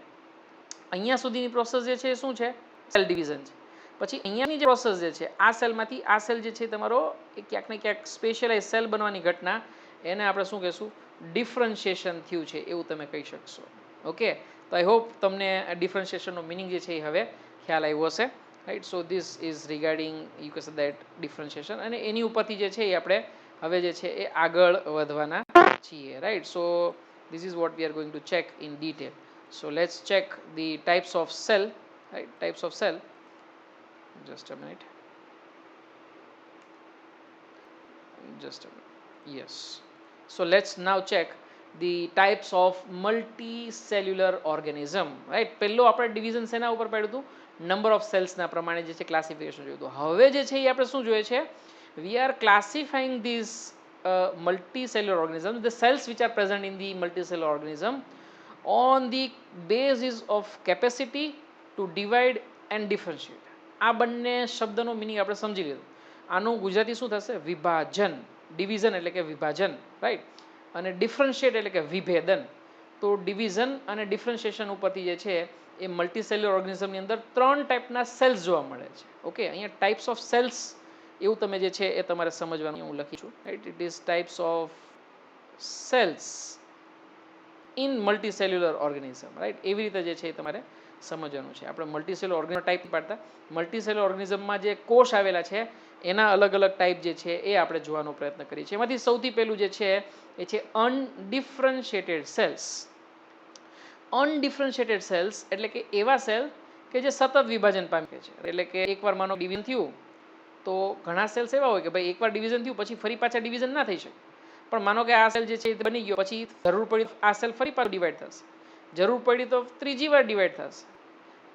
અહીંયા સુધીની પ્રોસેસ જે છે એ શું છે? સેલ ડિવિઝન છે. પછી અહીંયાની જે પ્રોસેસ જે છે આ સેલમાંથી આ સેલ જે છે તમારો એ ક્યાંક ને ક્યાંક સ્પેશિયલાઇઝ સેલ બનવાની ઘટના, એને આપણે શું કહેશું? ડિફરન્શિએશન થયું છે એવું તમે કહી શકશો. ઓકે, તો આઈ હોપ તમને ડિફરન્શિએશનનો મિનિંગ જે છે એ હવે ખ્યાલ આવ્યો હશે, right. So this is regarding you can say that differentiation, અને એની ઉપરથી જે છે એ આપણે હવે જે છે એ આગળ વધવાના છીએ, right. So this is what we are going to check in detail. So let's check the types of cell, right? Types of cell. Just a minute. Just a minute. Yes. So let's now check the types of multi cellular organism, right. પહેલો આપણે division શેના ઉપર પાડ્યું હતું? Number of સેલ્સના પ્રમાણે જે છે classification જોયું હતું. હવે જે છે એ આપણે શું જોઈએ છે? We are classifying this multicellular organisms, the cells which are present in the multicellular organism on the basis of capacity to divide and differentiate. આ બંને શબ્દનો મિનિંગ આપણે સમજી લીધું. આનું ગુજરાતી શું થશે? વિભાજન. ડિવિઝન એટલે કે વિભાજન, રાઈટ, અને ડિફરન્શિએટ એટલે કે વિભેદન. તો ડિવિઝન અને ડિફરન્શિએશન ઉપરથી જે છે એ મલ્ટીસેલ્યુલર ઓર્ગેનિઝમની અંદર 3 ટાઈપના સેલ્સ જોવા મળે છે. ઓકે, અહીંયા ટાઈપ્સ ઓફ સેલ્સ એવું તમે જે છે એ તમારે સમજવાનું હું લખી છું, right. It is types of cells in multicellular organism, right. એવી રીતે જે છે એ તમારે સમજવાનું છે. આપણે મલ્ટીસેલ્યુલર ઓર્ગેનિઝમ ટાઈપ પાડતા, મલ્ટીસેલ્યુલર ઓર્ગેનિઝમમાં જે કોષ આવેલા છે એના અલગ અલગ ટાઈપ જે છે એ આપણે જોવાનો પ્રયત્ન કરીએ છીએ. એમાંથી સૌથી પહેલું જે છે એ છે અનડિફરન્શિએટેડ સેલ્સ. અનડિફરન્શિએટેડ સેલ્સ એટલે કે એવા સેલ કે જે સતત વિભાજન પામે છે. એટલે કે એકવાર માનો ડિવિઝન થયું તો ઘણા સેલ્સ એવા હોય કે ભાઈ એકવાર ડિવિઝન થયું પછી ફરી પાછા ડિવિઝન ના થઈ શકે. પણ માનો કે આ સેલ જે છે એ બની ગયો, પછી જરૂર પડી આ સેલ ફરી પાછો ડિવાઈડ થશે, જરૂર પડી તો ત્રીજી વાર ડિવાઈડ થશે,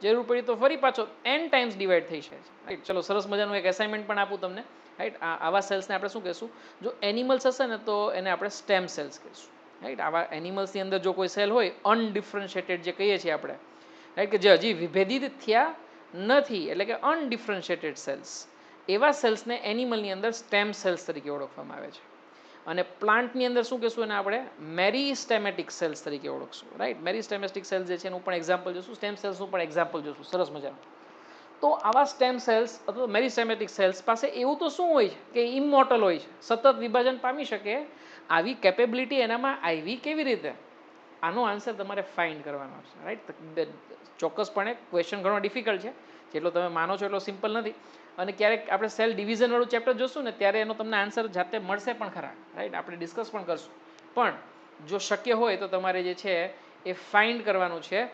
જરૂર પડી તો ફરી પાછો n ટાઈમ્સ ડિવાઈડ થઈ શકે છે, રાઈટ. ચલો, સરસ મજાનું એક એસાઇનમેન્ટ પણ આપું તમને, રાઈટ. આવા સેલ્સને આપણે શું કહીશું? જો એનિમલ્સ હશે ને તો એને આપણે સ્ટેમ સેલ્સ કહીશું, રાઈટ. આવા એનિમલ્સની અંદર જો કોઈ સેલ હોય અનડિફરન્શિએટેડ જે કહીએ છીએ આપણે, રાઈટ, કે જે હજી વિભેદિત થયા નથી, એટલે કે અનડિફરન્શિએટેડ સેલ્સ, એવા સેલ્સને એનિમલની અંદર સ્ટેમ સેલ્સ તરીકે ઓળખવામાં આવે છે. અને પ્લાન્ટની અંદર શું કહીશું? એને આપણે મેરિસ્ટેમેટિક સેલ્સ તરીકે ઓળખશું, રાઈટ. મેરિસ્ટેમેટિક સેલ્સ જે છે એનું પણ એક્ઝામ્પલ જોશું, સ્ટેમ સેલ્સનું પણ એક્ઝામ્પલ જોશું, સરસ મજાનું. તો આવા સ્ટેમ સેલ્સ અથવા મેરિસ્ટેમેટિક સેલ્સ પાસે એવું તો શું હોય છે કે ઇમોર્ટલ હોય છે, સતત વિભાજન પામી શકે? આવી કેપેબિલિટી એનામાં આવી કેવી રીતે? આનો આન્સર તમારે ફાઇન્ડ કરવાનો છે, રાઈટ. ચોક્કસપણે ક્વેશ્ચન ઘણો ડિફિકલ્ટ છે, જેટલો તમે માનો છો એટલો સિમ્પલ નથી. અને ક્યારેક આપણે સેલ ડિવિઝન વાળું ચેપ્ટર જોશું ને ત્યારે એનો તમને આન્સર જાતે મળશે પણ ખરા, રાઈટ. આપણે ડિસ્કસ પણ કરશું. પણ જો શક્ય હોય તો તમારે જે છે એ ફાઇન્ડ કરવાનું છે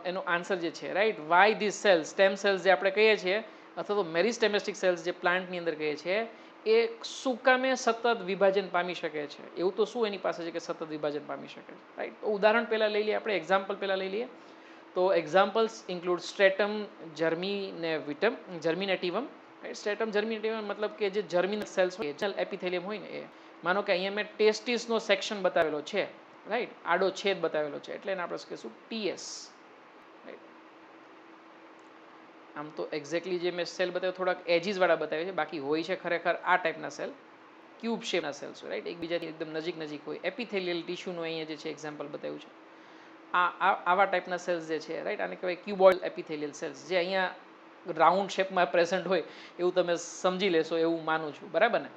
એનો આન્સર જે છે, right. Why this cells, stem cells જે આપણે કહીએ છીએ અથવા તો મેરિસ્ટેમેટિક સેલ્સ જે પ્લાન્ટની અંદર કહીએ છીએ, એ શું કામે સતત વિભાજન પામી શકે છે? એવું તો શું એની પાસે છે કે સતત વિભાજન પામી શકે છે, રાઈટ. તો ઉદાહરણ પહેલાં લઈ લઈએ આપણે, એક્ઝામ્પલ પહેલાં લઈ લઈએ. તો examples include stratum germinativum. Stratum germinativum મતલબ કે જે જર્મિનલ સેલ્સ હોય, એપિથેલિયમ હોય ને એ. માનો કે અહીંયા મેં ટેસ્ટિસનો સેક્શન બતાવેલો છે, રાઈટ, આડો છેદ બતાવેલો છે, એટલે એને આપણે કહીશું ટીએસ, રાઈટ. આમ તો એક્ઝેક્ટલી જે મેં સેલ બતાવ્યો થોડાક એજીસ વાળા બતાવ્યા છે, બાકી હોય છે ખરેખર આ ટાઈપના સેલ, ક્યુબ શેપના સેલ્સ હોય, રાઈટ, એકબીજાથી એકદમ નજીક નજીક હોય. એપિથેલિયલ ટિશ્યુનું અહીંયા જે છે એક્ઝામ્પલ બતાવ્યું છે. આવા ટાઈપના સેલ્સ જે છે, રાઈટ, આને કહેવાય ક્યુબોઇડ એપિથેલિયલ સેલ્સ, જે અહીંયા રાઉન્ડ શેપમાં પ્રેઝન્ટ હોય એવું તમે સમજી લેશો એવું માનું છું, બરાબર ને?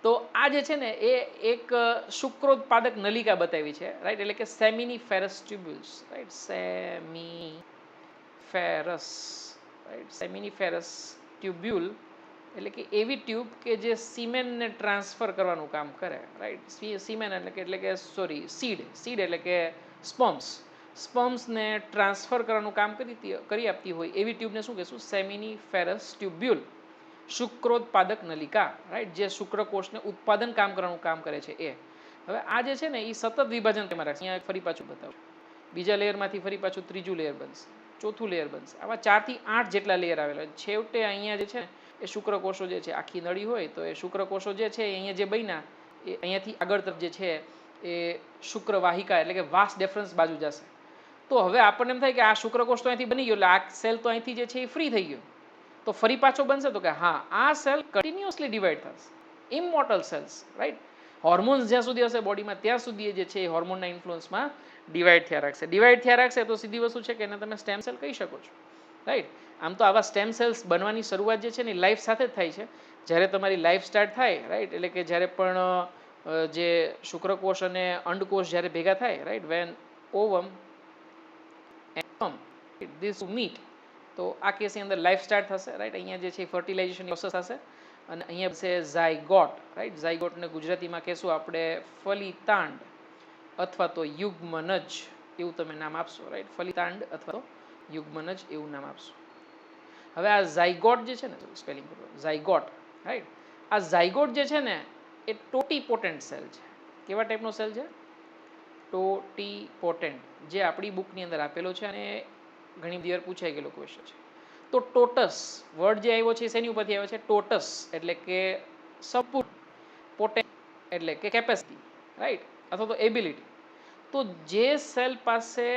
તો આ જે છે ને એ એક શુક્રોત્પાદક નલિકા બતાવી છે, રાઈટ, એટલે કે સેમિનિફેરસ ટ્યુબ્યુલ્સ, રાઈટ. સેમિનિફેરસ ટ્યુબ્યુલ એટલે કે એવી ટ્યુબ કે જે સિમેનને ટ્રાન્સફર કરવાનું કામ કરે, રાઈટ. સિમેન એટલે કે સીડ એટલે કે સ્પર્મ્સને ટ્રાન્સફર કરવાનું કામ કરી આપતી હોય એવી ટ્યુબને શું કહીશું? સેમિનિફેરસ ટ્યુબ્યુલ, શુક્રોત્પાદક નલિકા, રાઈટ, જે શુક્રકોષને ઉત્પાદન કામ કરવાનું કામ કરે છે એ. હવે આ જે છે ને એ સતત વિભાજન તેમાં રાખશે. અહીંયા ફરી પાછું બતાવું, બીજા લેયરમાંથી ફરી પાછું ત્રીજું લેયર બનશે, ચોથું લેયર બનશે, આવા 4 થી 8 જેટલા લેયર આવેલા. છેવટે અહીંયા જે છે એ શુક્રકોષો જે છે, આખી નળી હોય તો એ શુક્રકોષો જે છે અહીંયા જે બન્યા એ અહીંયાથી આગળ તરફ જે છે એ શુક્રવાહિકા એટલે કે વાસ ડેફરન્સ બાજુ જશે. તો હવે આપણને એમ થાય કે આ શુક્રકોષ તો અહીંથી બની ગયો, એટલે આ સેલ તો અહીંથી જે છે એ ફ્રી થઈ ગયો, તો ફરી પાછો બનશે? તો કે હા, આ સેલ કન્ટિન્યુઅસલી ડિવાઈડ થશે, ઇમોર્ટલ સેલ્સ, રાઈટ. હોર્મોન્સ જ્યાં સુધી હશે બોડીમાં ત્યાં સુધી જે છે એ હોર્મોનના ઇન્ફ્લુઅન્સમાં ડિવાઈડ થયા રાખશે. ડિવાઈડ થયા રાખશે તો સીધી વસ્તુ છે કે એને તમે સ્ટેમ સેલ કહી શકો છો, રાઈટ. આમ તો આવા સ્ટેમ સેલ્સ બનવાની શરૂઆત જે છે ને લાઈફ સાથે જ થાય છે. જ્યારે તમારી લાઈફ સ્ટાર્ટ થાય, રાઈટ, એટલે કે જ્યારે પણ જે શુક્રકોષ અને અંડકોષ જ્યારે ભેગા થાય, right, when ovum this meet, તો આ કેસની અંદર લાઈફ સ્ટાર્ટ થશે, રાઈટ. અહીંયા જે છે ફર્ટિલાઇઝેશન પ્રોસેસ થશે અને અહીંયા છે ઝાયગોટ, રાઈટ. ઝાયગોટને ગુજરાતીમાં કહેશું આપણે ફલિતાંડ અથવા તો યુગ્મનજ એવું તમે નામ આપશો, રાઈટ. ફલિતાંડ અથવા તો યુગ્મનજ એવું નામ આપશો. હવે આ ઝાયગોટ જે છે ને, સ્પેલિંગ કરો, ઝાયગોટ, રાઈટ. આ ઝાયગોટ જે છે ને એ ટોટીપોટેન્ટ સેલ છે. કેવા ટાઈપનો સેલ છે? ટોટીપોટેન્ટ, જે આપણી બુકની અંદર આપેલો છે અને ઘણી બધી વાર પૂછાઈ ગયેલો ક્વેશ્ચન છે. તો ટોટસ વર્ડ જે આવ્યો છે એ શેની ઉપરથી આવ્યો છે? ટોટસ એટલે કે સંપૂર્ણ, પોટેન્ટ એટલે કે કેપેસિટી, રાઈટ, અથવા તો એબિલિટી. તો જે સેલ પાસે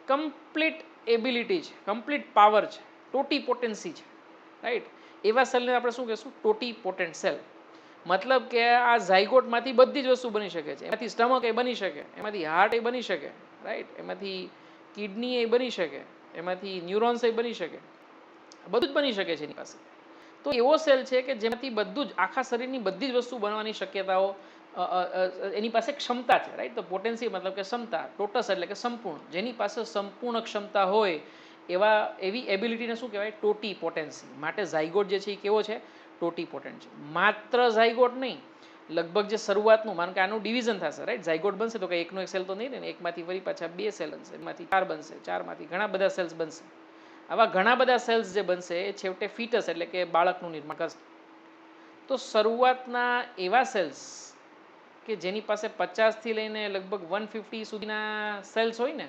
કમ્પ્લીટ એબિલિટી છે, કમ્પ્લીટ પાવર છે, ટોટીપોટેન્સી છે, રાઈટ, એવા સેલને આપણે શું કહેશું? ટોટીપોટેન્ટ સેલ. મતલબ કે આ ઝાયગોટમાંથી બધી જ વસ્તુ બની શકે છે. એમાંથી સ્ટમક એ બની શકે, એમાંથી હાર્ટ એ બની શકે, રાઈટ, એમાંથી કિડની એ બની શકે, એમાંથી ન્યુરોન્સ એ બની શકે, બધું જ બની શકે છે એની પાસે. તો એવો સેલ છે કે જેમાંથી બધું જ, આખા શરીરની બધી જ વસ્તુ બનવાની શક્યતાઓ એની પાસે ક્ષમતા છે, રાઈટ. તો પોટેન્સી મતલબ કે ક્ષમતા, ટોટસ એટલે કે સંપૂર્ણ, જેની પાસે સંપૂર્ણ ક્ષમતા હોય એવી એબિલિટીને શું કહેવાય? ટોટીપોટેન્સી. માટે ઝાયગોટ જે છે એ કેવો છે? ટોટીપોટેન્ટ છે. માત્ર ઝાયગોટ નહીં, લગભગ જે શરૂઆતનું, માનો કે આનું ડિવિઝન થશે, રાઈટ, ઝાયગોટ બનશે તો કે એકનો એક સેલ તો નહીં ને, એકમાંથી ફરી પાછા 2 સેલ બનશે, એમાંથી 4 બનશે, 4માંથી ઘણા બધા સેલ્સ બનશે. આવા ઘણા બધા સેલ્સ જે બનશે એ છેવટે ફીટસ એટલે કે બાળકનું નિર્માણ કરશે. તો શરૂઆતના એવા સેલ્સ કે જેની પાસે 50થી લઈને લગભગ 150 સુધીના સેલ્સ હોય ને,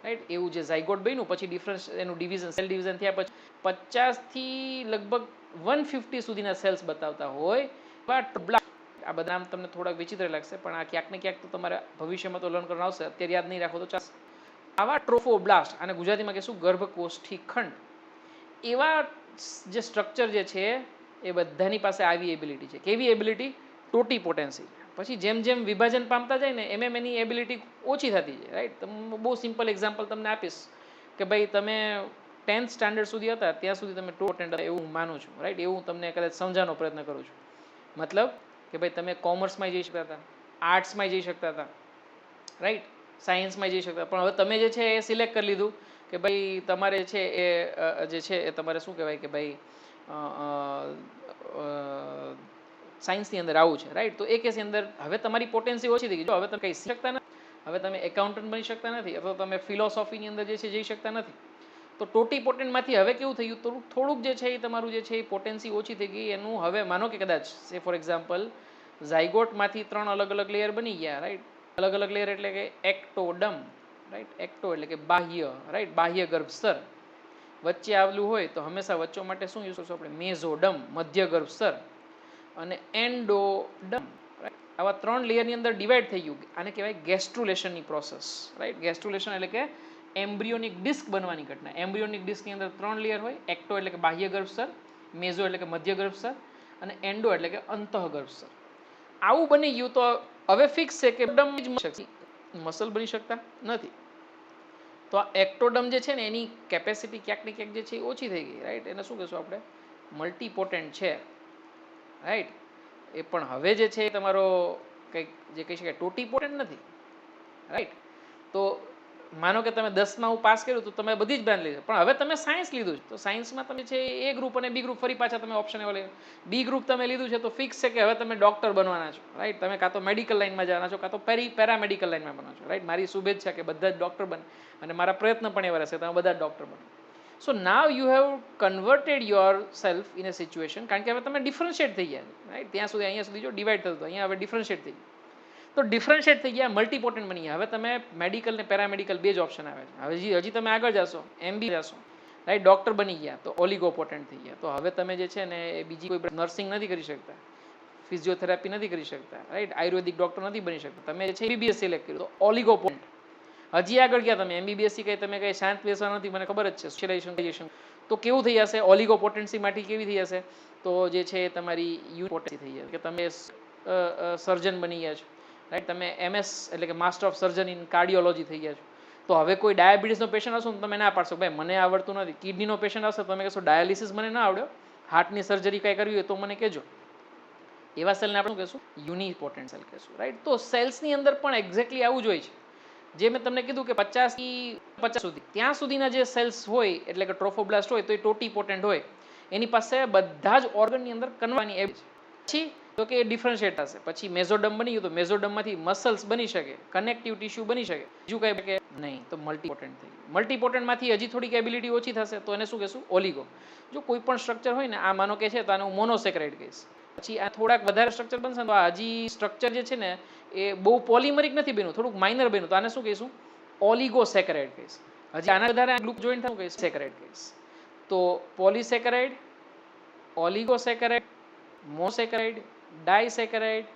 રાઈટ, એવું જે ઝાયગોટ બન્યું પછી ડિફરન્સ એનું ડિવિઝન, સેલ ડિવિઝન થયા પછી 50થી લગભગ 150 સુધીના સેલ્સ બતાવતા હોય. આ બધા નામ તમને થોડાક વિચિત્ર લાગશે, પણ આ ક્યાંક ને ક્યાંક તો તમારે ભવિષ્યમાં તો લર્ન કરવાનું આવશે, અત્યારે યાદ નહીં રાખો તો ચાલશે. આવા ટ્રોફોબ્લાસ્ટ, અને ગુજરાતીમાં કહેશું ગર્ભકોષ્ઠી ખંડ, એવા જે સ્ટ્રક્ચર જે છે એ બધાની પાસે આવી એબિલિટી છે. કેવી એબિલિટી? ટોટીપોટેન્સી. પછી જેમ જેમ વિભાજન પામતા જાય ને એમ એની એબિલિટી ઓછી થતી જાય, રાઈટ. બહુ સિમ્પલ એક્ઝામ્પલ તમને આપીશ કે ભાઈ તમે 10th સ્ટાન્ડર્ડ સુધી હતા ત્યાં સુધી તમે ટોટેન્ટ હતા એવું હું માનું છું, રાઈટ. એવું તમને કદાચ સમજાવવાનો પ્રયત્ન કરું છું. મતલબ કે ભાઈ તમે કોમર્સમાં જઈ શકતા હતા, આર્ટ્સમાં જઈ શકતા હતા, રાઈટ, સાયન્સમાં જઈ શકતા, પણ હવે તમે જે છે એ સિલેક્ટ કરી લીધું કે ભાઈ તમારે છે એ જે છે એ તમારે શું કહેવાય કે ભાઈ સાયન્સની અંદર આવું છે, રાઈટ. તો એ કેસની અંદર હવે તમારી પોટેન્સી ઓછી થઈ ગઈ. જો હવે તમે કંઈ શીખતા નથી, હવે તમે એકાઉન્ટન્ટ બની શકતા નથી, અથવા તમે ફિલોસોફીની અંદર જે છે જઈ શકતા નથી. તો ટોટીપોટેન્ટમાંથી હવે કેવું થયું? થોડુંક જે છે એ તમારું જે છે એ પોટેન્સી ઓછી થઈ ગઈ. એનું હવે માનો કે કદાચ સે ફોર એક્ઝામ્પલ ઝાયગોટમાંથી 3 અલગ અલગ લેયર બની ગયા, રાઈટ. અલગ અલગ લેયર એટલે કે એક્ટોડમ, રાઈટ. એક્ટો એટલે કે બાહ્ય, રાઈટ, બાહ્ય ગર્ભસ્તર. વચ્ચે આવેલું હોય તો હંમેશા વચ્ચો માટે શું યુઝ કરશું આપણે? મેઝોડમ, મધ્ય ગર્ભસ્તર, અને એન્ડોડમ, રાઈટ. આવા 3 લેયરની અંદર ડિવાઈડ થઈ ગયું. આને કહેવાય ગેસ્ટ્રુલેશનની પ્રોસેસ, રાઈટ. ગેસ્ટ્રુલેશન એટલે કે એમ્બ્રિયોનિક ડિસ્ક બનવાની ઘટના. એમ્બ્રિયોનિક ડિસ્કની અંદર 3 લેયર હોય. એક્ટો એટલે કે બાહ્ય ગર્ભસ્તર, મેઝો એટલે કે મધ્ય ગર્ભસ્તર, અને એન્ડો એટલે કે અંતઃ ગર્ભસ્તર. આવું બની ગયું તો હવે ફિક્સ છે કે મસલ બની શકતા નથી. તો આ એક્ટોડમ જે છે ને એની કેપેસિટી ક્યાંક ને ક્યાંક જે છે એ ઓછી થઈ ગઈ, રાઈટ. એને શું કહેશું આપણે? મલ્ટીપોટેન્ટ છે, રાઈટ. એ પણ હવે જે છે તમારો કંઈક જે કહી શકાય ટોટીપોટેન્ટ નથી, રાઈટ. તો માનો કે તમે 10માં હું પાસ કર્યું તો તમે બધી જ બ્રાન્ચ લીધી, પણ હવે તમે સાયન્સ લીધું છે તો સાયન્સમાં તમે છે એ ગ્રુપ અને બી ગ્રુપ ફરી પાછા તમે ઓપ્શન એવો લઈ. બી ગ્રુપ તમે લીધું છે તો ફિક્સ છે કે હવે તમે ડૉક્ટર બનવાના છો, રાઈટ. તમે કાં તો મેડિકલ લાઇનમાં જવાના છો, કાં તો પેરામેડિકલ લાઇનમાં બનવાના છો, રાઈટ. મારી શુભેચ્છા કે બધા જ ડૉક્ટર બને, અને મારા પ્રયત્ન પણ એવા રહેશે તમે બધા જ ડૉક્ટર બનો. So now you have converted yourself in a situation, કારણ કે હવે તમે ડિફરન્શિએટ થઈ ગયા, રાઈટ. ત્યાં સુધી અહીંયા સુધી જો ડિવાઈડ થતું હતું, અહીંયા હવે ડિફરન્શિએટ થઈ ગયું. તો ડિફરન્શિએટ થઈ ગયા, મલ્ટીપોટેન્ટ બની ગયા. હવે તમે મેડિકલ ને પેરામેડિકલ બે જ ઓપ્શન આવે છે. હજી તમે આગળ જશો, MB જશો, રાઈટ, ડૉક્ટર બની ગયા તો ઓલિગોપોટેન્ટ થઈ ગયા. તો હવે તમે જે છે ને એ બીજી કોઈ નર્સિંગ નથી કરી શકતા, ફિઝિયોથેરાપી નથી કરી શકતા, રાઈટ, આયુર્વેદિક ડૉક્ટર નથી બની શકતા. તમે જે છે MBBS સિલેક્ટ કર્યું તો ઓલિગોપોટેન્ટ. હજી આગળ ગયા તમે MBBS કંઈ તમે કંઈ શાંત બેસવા નથી, મને ખબર જ છે, સ્પેશિયલાઇઝેશન. તો કેવું થઈ જશે? ઓલિગોપોટેન્સી માટે કેવી થઈ જશે? તો જે છે તમારી યુનિપોટેન્સી થઈ જશે કે તમે સર્જન બની ગયા છો, રાઈટ. તમે MS એટલે કે master of surgeon in cardiology થઈ ગયા છો. તો હવે કોઈ ડાયાબિટીસનો પેશન્ટ આવશે તો તમે ના પાડશો ભાઈ મને આવડતું નથી. કિડનીનો પેશન્ટ આવશે તમે કહેશો ડાયાલિસિસ મને ના આવડ્યો, હાર્ટની સર્જરી કાંઈ કરવી હોય તો મને કહેજો. એવા સેલને આપણે શું કહેશું? યુનિપોટેન્ટ સેલ કહેશું, રાઈટ. તો સેલ્સની અંદર પણ એક્ઝેક્ટલી આવું જ હોય છે. જે મેં તમને કીધું કે 50થી 50 સુધી ત્યાં સુધીના જે સેલ્સ હોય એટલે કે ટ્રોફોબ્લાસ્ટ હોય તો એ ટોટીપોટેન્ટ હોય. એની પાસે બધા જ ઓર્ગનની અંદર કન્વર્ટની એબિલિટી છે. પછી તો કે એ ડિફરન્શિએટ થશે. પછી મેઝોડમ બની ગયું તો મેઝોડમમાંથી મસલ્સ બની શકે, કનેક્ટિવ ટિશ્યુ બની શકે, બીજું કંઈ કે નહીં. તો મલ્ટીપોટેન્ટ થઈ ગયું. મલ્ટીપોટેન્ટમાંથી હજી થોડીક એબિલિટી ઓછી થશે તો એને શું કહેશું? ઓલિગો. જો કોઈ પણ સ્ટ્રક્ચર હોય ને, આ માનો કે છે તો આને હું મોનોસેક્રાઇડ કહીશ. પછી આ થોડાક વધારે સ્ટ્રક્ચર બનશે તો આ હજી સ્ટ્રક્ચર જે છે ને એ બહુ પોલિમરિક નથી બન્યું, થોડુંક માઇનર બન્યું, તો આને શું કહીશું? ઓલિગોસેકેરાઇડ કહીશ. હજી આના વધારે ગ્રુપ જોઈન્ટ થવું કહીશ સેકેરાઇડ કહીશ. તો પોલિસેકેરાઇડ, ઓલિગોસેકેરાઇડ, મોસેકેરાઇડ, ડાયસેકેરાઇડ,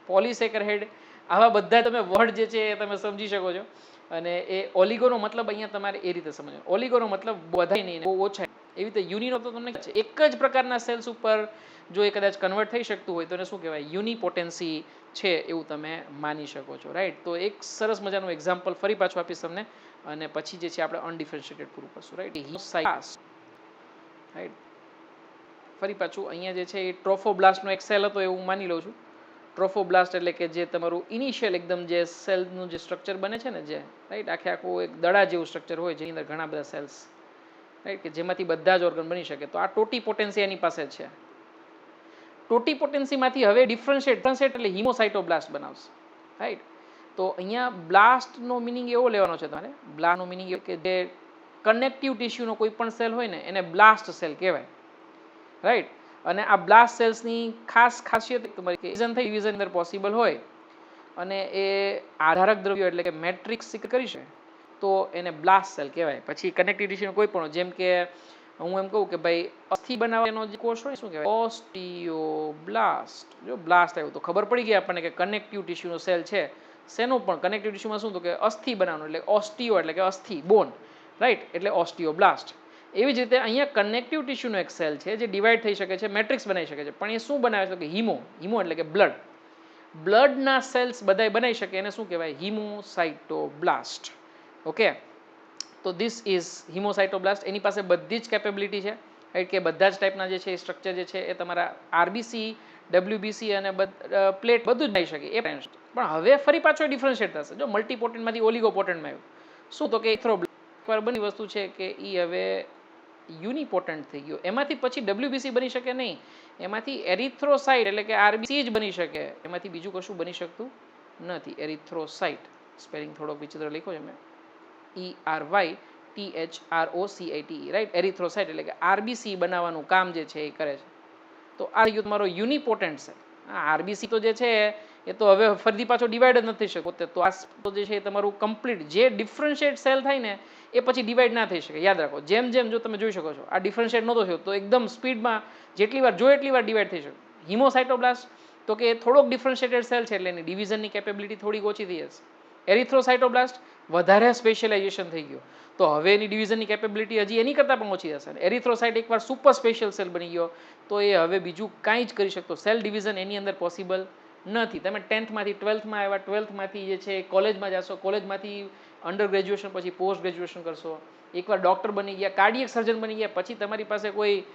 પોલિસેકેરાઇડ, આવા બધા તમે વર્ડ જે છે એ તમે સમજી શકો છો. અને એ ઓલિગોનો મતલબ અહીંયા તમારે એ રીતે સમજવાનો. ઓલિગોનો મતલબ બધા નહીં, બહુ ઓછા. એવી રીતે યુનિનો તો તમને એક જ પ્રકારના સેલ્સ ઉપર જો એ કદાચ કન્વર્ટ થઈ શકતું હોય તો એને શું કહેવાય? યુનિપોટેન્સી છે એવું તમે માની શકો છો, રાઈટ? તો એક સરસ મજાનું એક્ઝામ્પલ ફરી પાછું આપીશ તમને, અને પછી જે છે આપણે અનડિફરન્શિએટેડ પૂરું કરશું, રાઈટ? રાઈટ, ફરી પાછું અહીંયા જે છે એ ટ્રોફોબ્લાસ્ટનો એક સેલ હતો એવું માની લઉં છું. ટ્રોફોબ્લાસ્ટ એટલે કે જે તમારું ઇનિશિયલ એકદમ જે સેલનું જે સ્ટ્રક્ચર બને છે ને, જે રાઈટ આખે આખું એક દડા જેવું સ્ટ્રક્ચર હોય જેની અંદર ઘણા બધા સેલ્સ, રાઈટ, કે જેમાંથી બધા જ ઓર્ગન બની શકે. તો આ ટોટીપોટેન્સી એની પાસે છે. ટોટીપોટેન્સીમાંથી હવે ડિફરન્શિએટ એટલે હિમોસાઇટોબ્લાસ્ટ બનાવશે, રાઈટ? તો અહીંયા બ્લાસ્ટનો મિનિંગ એવો લેવાનો છે તમારે. બ્લાસ્ટનો મિનિંગ એ કે જે કનેક્ટિવ ટિશ્યુનો કોઈ પણ સેલ હોય ને એને બ્લાસ્ટ સેલ કહેવાય, રાઈટ? અને આ બ્લાસ્ટ સેલ્સની ખાસ ખાસિયત તમારી કે ડિવિઝન અંદર પોસિબલ હોય અને એ આધારક દ્રવ્યો એટલે કે મેટ્રિક્સ કરી છે તો એને બ્લાસ્ટ સેલ કહેવાય. પછી કનેક્ટિવ ટિશ્યુનો કોઈ પણ, જેમ કે હું એમ કહું કે ભાઈ અસ્થિ બનાવવાનો જે કોષ હોય શું કહેવાય? ઓસ્ટિયોબ્લાસ્ટ. જો બ્લાસ્ટ આવ્યું તો ખબર પડી ગઈ આપણને કે કનેક્ટિવ ટિશ્યુનો સેલ છે. શેનો પણ કનેક્ટિવ ટિશ્યુમાં શું? તો કે અસ્થિ બનાવવાનું, એટલે ઓસ્ટિયો એટલે કે અસ્થિ, બોન, રાઈટ? એટલે ઓસ્ટિયોબ્લાસ્ટ. એવી જ રીતે અહીંયા કનેક્ટિવ ટિશ્યુનો એક સેલ છે જે ડિવાઈડ થઈ શકે છે, મેટ્રિક્સ બનાવી શકે છે, પણ એ શું બનાવે છે? કે હિમો એટલે કે બ્લડ. બ્લડના સેલ્સ બધાય બનાવી શકે એને શું કહેવાય? હિમોસાઇટોબ્લાસ્ટ. ઓકે, તો ધીસ ઇઝ હિમોસાઇટોબ્લાસ્ટ. એની પાસે બધી જ કેપેબિલિટી છે, રાઈટ, કે બધા જ ટાઈપના જે છે એ સ્ટ્રક્ચર જે છે એ તમારા આરબીસી, ડબલ્યુબીસી અને પ્લેટ બધું જ બનાવી શકે. એ પણ હવે ફરી પાછો ડિફરન્શિએટ થશે. જો મલ્ટીપોટેન્ટમાંથી ઓલિગોપોટેન્ટમાં આવ્યું. શું? તો કે એથ્રોબ્લાસ્ટ બની વસ્તુ છે કે એ હવે યુનિપોટેન્ટ થઈ ગયો. એમાંથી પછી ડબલ્યુબીસી બની શકે નહીં, એમાંથી એરિથ્રોસાઇટ એટલે કે આરબીસી જ બની શકે, એમાંથી બીજું કશું બની શકતું નથી. એરિથ્રોસાઇટ સ્પેલિંગ થોડોક વિચિત્ર લખ્યો છે મેં, ERYTHROCITE, રાઈટ? એરિથ્રોસાઇટ એટલે કે આરબીસી બનાવવાનું કામ જે છે એ કરે છે. તો આ તમારો યુનિપોટેન્ટ સેલ. આરબીસી તો જે છે એ તો હવે ફરીથી પાછો ડિવાઈડ જ નથી શકતો. તો આ જે છે એ તમારું કમ્પ્લીટ જે ડિફરન્શિએટ સેલ થાય ને એ પછી ડિવાઈડ ના થઈ શકે. યાદ રાખો, જેમ જેમ જો તમે જોઈ શકો છો આ ડિફરન્શિએટ નહોતો થયો તો એકદમ સ્પીડમાં જેટલી વાર જોઈએ એટલી વાર ડિવાઈડ થઈ શકે. હિમોસાઇટોબ્લાસ્ટ તો કે થોડોક ડિફરન્શિએટેડ સેલ છે એટલે એની ડિવિઝનની કેપેબિલિટી થોડીક ઓછી થઈ જશે. એરિથ્રોસાઇટોબ્લાસ્ટ વધારે સ્પેશિયલાઇઝેશન થઈ ગયો તો હવે એની ડિવિઝનની કેપેબિલિટી હજી એની કરતાં પણ ઓછી હશે. એરિથ્રોસાઇટ એકવાર સુપર સ્પેશિયલ સેલ બની ગયો તો એ હવે બીજું કાંઈ જ કરી શકતો. સેલ ડિવિઝન એની અંદર પોસિબલ નથી. તમે 10thમાંથી 12thમાં આવ્યા, 12thમાંથી જે છે કોલેજમાં જશો, કોલેજમાંથી અંડર ગ્રેજ્યુએશન પછી પોસ્ટ ગ્રેજ્યુએશન કરશો, એકવાર ડૉક્ટર બની ગયા, કાર્ડિયક સર્જન બની ગયા, પછી તમારી પાસે કોઈ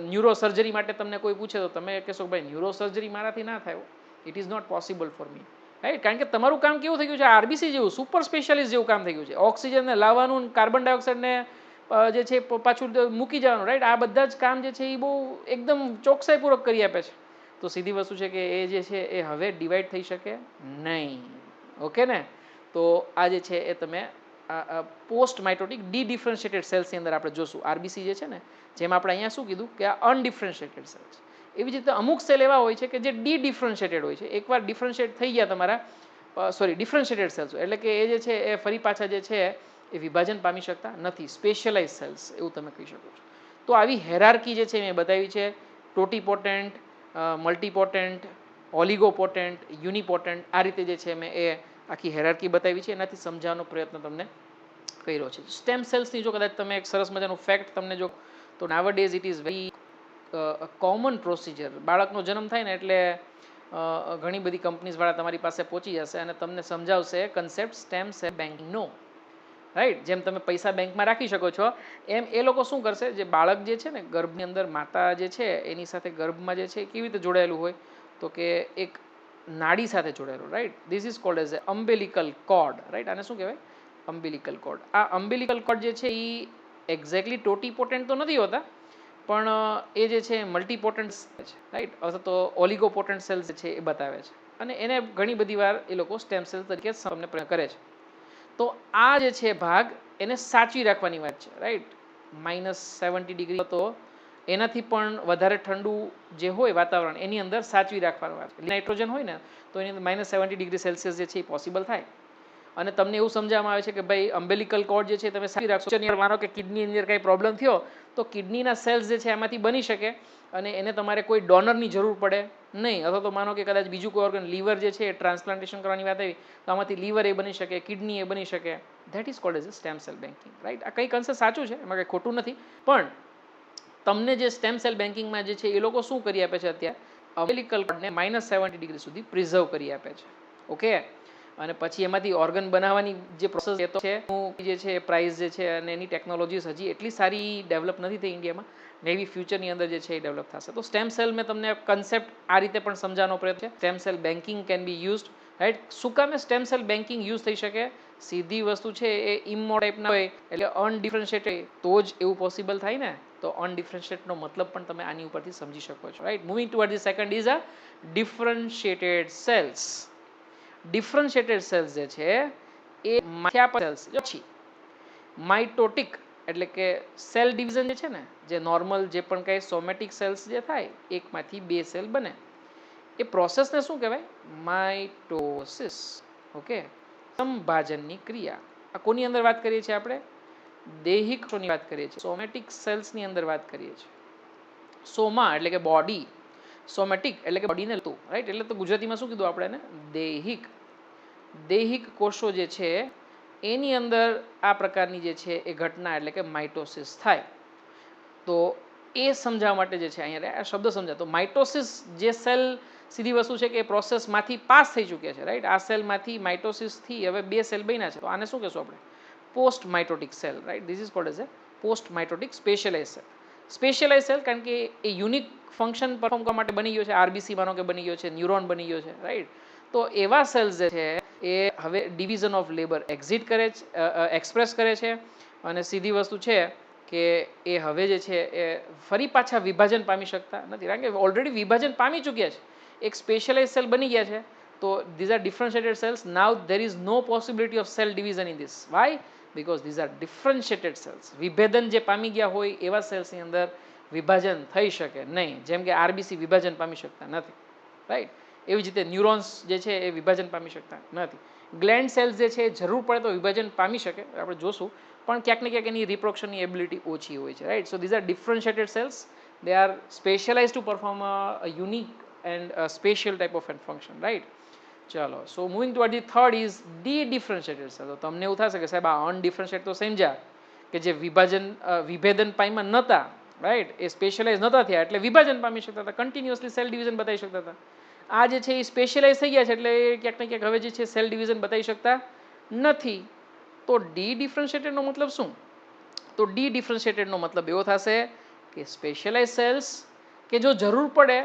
ન્યુરો સર્જરી માટે તમને કોઈ પૂછે તો તમે કહેશો ભાઈ ન્યુરો સર્જરી મારાથી ના થાય, it is not possible for me, right? કારણ કે તમારું કામ કેવું થઈ ગયું છે? આરબીસી જેવું સુપર સ્પેશિયાલિસ્ટ જેવું કામ થઈ ગયું છે. ઓક્સિજનને લાવવાનું, કાર્બન ડાયોક્સાઇડને જે છે પાછું મૂકી જવાનું, રાઈટ? આ બધા જ કામ જે છે એ બહુ એકદમ ચોકસાઈપૂર્વક કરી આપે છે. તો સીધી વસ્તુ છે કે એ જે છે એ હવે ડિવાઈડ થઈ શકે નહીં. ઓકે ને? તો આ જે છે એ તમે પોસ્ટ માઇટોટિક ડિફરન્શિએટેડ સેલ્સની અંદર આપણે જોશું. આરબીસી જે છે ને, જેમ આપણે અહીંયા શું કીધું કે આ અનડિફરન્શિએટેડ સેલ્સ, એવી જ રીતે અમુક સેલ એવા હોય છે કે જે ડિફરન્શિએટેડ હોય છે. એકવાર ડિફરન્શિએટ થઈ ગયા તમારા ડિફરન્શિએટેડ સેલ્સ એટલે કે એ જે છે એ ફરી પાછા જે છે એ વિભાજન પામી શકતા નથી. સ્પેશિયલાઇઝ સેલ્સ એવું તમે કહી શકો છો. તો આવી હેરાર્કી જે છે મેં બતાવી છે. ટોટીપોટેન્ટ, મલ્ટીપોટેન્ટ, ઓલિગોપોટેન્ટ, યુનિપોટેન્ટ, આ રીતે જે છે મેં એ આખી હેરાર્કી બતાવી છે. એનાથી સમજાવવાનો પ્રયત્ન તમને કર્યો છે. સ્ટેમ સેલ્સની જો કદાચ તમે એક સરસ મજાનું ફેક્ટ તમને જો, તો nowadays it is very common procedure. બાળકનો જન્મ થાય ને એટલે ઘણી બધી કંપનીઝવાળા તમારી પાસે પહોંચી જશે અને તમને સમજાવશે કન્સેપ્ટ સ્ટેમ સેલ બેન્કિંગનો, રાઈટ? જેમ તમે પૈસા બેંકમાં રાખી શકો છો એમ એ લોકો શું કરશે, જે બાળક જે છે ને ગર્ભની અંદર માતા જે છે એની સાથે ગર્ભમાં જે છે કેવી રીતે જોડાયેલું હોય તો કે એક નાડી સાથે જોડાયેલું, right? This is called as umbilical cord, right? આને શું કહેવાય? Umbilical cord. આ અમ્બેલિકલ કોર્ડ જે છે એ એક્ઝેક્ટલી ટોટીપોટેન્ટ તો નથી હોતા પણ એ જે છે મલ્ટીપોટેન્ટ છે, રાઈટ? અથવા તો ઓલિગોપોટેન્ટ સેલ્સ છે એ બતાવે છે અને એને ઘણી બધી વાર એ લોકો સ્ટેમ સેલ તરીકે તમને પ્રયોગ કરે છે. તો આ જે છે ભાગ એને સાચવી રાખવાની વાત છે, રાઈટ? -70 ડિગ્રી તો એનાથી પણ વધારે ઠંડુ જે હોય વાતાવરણ એની અંદર સાચવી રાખવાનું આવે. નાઇટ્રોજન હોય ને તો એની અંદર -70°C જે છે એ પોસિબલ થાય. અને તમને એવું સમજાવવામાં આવે છે કે ભાઈ અમ્બેલિકલ કોર્ડ જે છે તમે સાચવી રાખશો. માનો કે કિડની અંદર કંઈ પ્રોબ્લેમ થયો તો કિડનીના સેલ્સ જે છે એમાંથી બની શકે અને એને તમારે કોઈ ડોનરની જરૂર પડે નહીં. અથવા તો માનો કે કદાચ બીજું કોઈ ઓર્ગન લીવર જે છે એ ટ્રાન્સપ્લાન્ટેશન કરવાની વાત આવી તો આમાંથી લીવર એ બની શકે, કિડની એ બની શકે. That is called as a stem cell banking, right. આ કંઈક અંશે સાચું છે, એમાં કંઈ ખોટું નથી. પણ તમને જે સ્ટેમ સેલ બેન્કિંગમાં જે છે એ લોકો શું કરી આપે છે અત્યારે અમ્બેલિકલ કોર્ડને -70° સુધી પ્રિઝર્વ કરી આપે છે. ઓકે. અને પછી એમાંથી ઓર્ગન બનાવવાની જે પ્રોસેસ એ તો છે જે છે પ્રાઇસ જે છે અને એની ટેકનોલોજીસ હજી એટલી સારી ડેવલપ નથી થઈ ઇન્ડિયામાં. નેવી ફ્યુચરની અંદર જે છે એ ડેવલપ થશે. તો સ્ટેમ સેલ મેં તમને કન્સેપ્ટ આ રીતે પણ સમજાવવાનો પ્રયત્ન છે. Stem cell banking can be used, right. શું કામે સ્ટેમ સેલ બેન્કિંગ યુઝ થઈ શકે? સીધી વસ્તુ છે એ ઇમો ટાઈપના હોય એટલે અનડિફરન્શિએટેડ તો જ એવું પોસિબલ થાય ને. તો અનડિફરન્શિએટેડનો મતલબ પણ તમે આની ઉપરથી સમજી શકો છો, right. Moving toward the second is a differentiated cells. Differentiated cells જે છે એ માથ્યા સેલ્સ પછી માઇટોટિક એટલે કે સેલ ડિવિઝન જે છે ને, જે નોર્મલ જે પણ કંઈ સોમેટિક સેલ્સ જે થાય એકમાંથી બે સેલ બને એ પ્રોસેસને શું કહેવાય? માઇટોસિસ. ઓકે. સંભાજનની ક્રિયા. આ કોની અંદર વાત કરીએ છીએ આપણે? દૈહિક કોષોની વાત કરીએ છીએ, સોમેટિક સેલ્સની અંદર વાત કરીએ છીએ. સોમા એટલે કે બોડી, સોમેટિક એટલે કે બોડીને લગતું, રાઈટ. એટલે તો ગુજરાતીમાં શું કીધું આપણે એને? દૈહિક. દૈહિક કોષો જે છે એની અંદર આ પ્રકારની જે છે એ ઘટના એટલે કે માઇટોસિસ થાય. તો એ સમજાવવા માટે જે છે અહીંયા આ શબ્દ સમજાય. તો માઇટોસિસ જે સેલ સીધી વસ્તુ છે કે એ પ્રોસેસમાંથી પાસ થઈ ચૂક્યા છે, રાઈટ. આ સેલમાંથી માઇટોસિસથી હવે બે સેલ બન્યા છે. તો આને શું કહેશું આપણે? Post mitotic cell, right. This is called as A post mitotic specialise cell. Specialise cell કારણ કે એ યુનિક ફંક્શન પરફોર્મ કરવા માટે બની ગયો છે. આરબીસી માનો કે બની ગયો છે, ન્યુરોન બની ગયો છે, રાઈટ. તો એવા સેલ્સ જે છે એ હવે ડિવિઝન ઓફ લેબર એક્ઝિટ કરે છે, એક્સપ્રેસ કરે છે અને સીધી વસ્તુ છે કે એ હવે જે છે એ ફરી પાછા વિભાજન પામી શકતા નથી કારણ કે ઓલરેડી વિભાજન પામી ચૂક્યા છે. એક સ્પેશિયલાઇઝ સેલ બની ગયા છે. તો these are differentiated cells. Now there is no possibility of cell division in this. Why? Because these are differentiated cells. વિભેદન જે પામી ગયા હોય એવા સેલ્સની અંદર વિભાજન થઈ શકે નહીં. જેમ કે આરબીસી વિભાજન પામી શકતા નથી, રાઈટ. એવી જ રીતે ન્યુરોન્સ જે છે એ વિભાજન પામી શકતા નથી. ગ્લેન્ડ સેલ્સ જે છે એ જરૂર પડે તો વિભાજન પામી શકે, આપણે જોશું, પણ ક્યાંક ને ક્યાંક એની રિપ્રોડક્શનની એબિલિટી ઓછી હોય છે, right. So these are differentiated cells. They are specialize to perform a unique and special type of an function, right. ચાલો. So moving toward the third is dedifferentiated cell. તો તમને એવું થશે કે સાહેબ આ અનડિફરન્શિએટ તો સમજ્યા કે જે વિભેદન પામ્યા નહોતા, રાઈટ. એ સ્પેશિયલાઇઝ નહોતા થયા એટલે વિભાજન પામી શકતા હતા, કન્ટિન્યુઅસલી સેલ ડિવિઝન બતાવી શકતા હતા. આ જે છે એ સ્પેશિયલાઇઝ થઈ ગયા છે એટલે ક્યાંક ને ક્યાંક હવે જે છે સેલ ડિવિઝન બતાવી શકતા નથી. તો ડી ડિફરન્શિએટેડનો મતલબ શું? તો ડી ડિફરન્શિએટેડનો મતલબ એવો થશે કે સ્પેશિયલાઇઝ સેલ્સ કે જો જરૂર પડે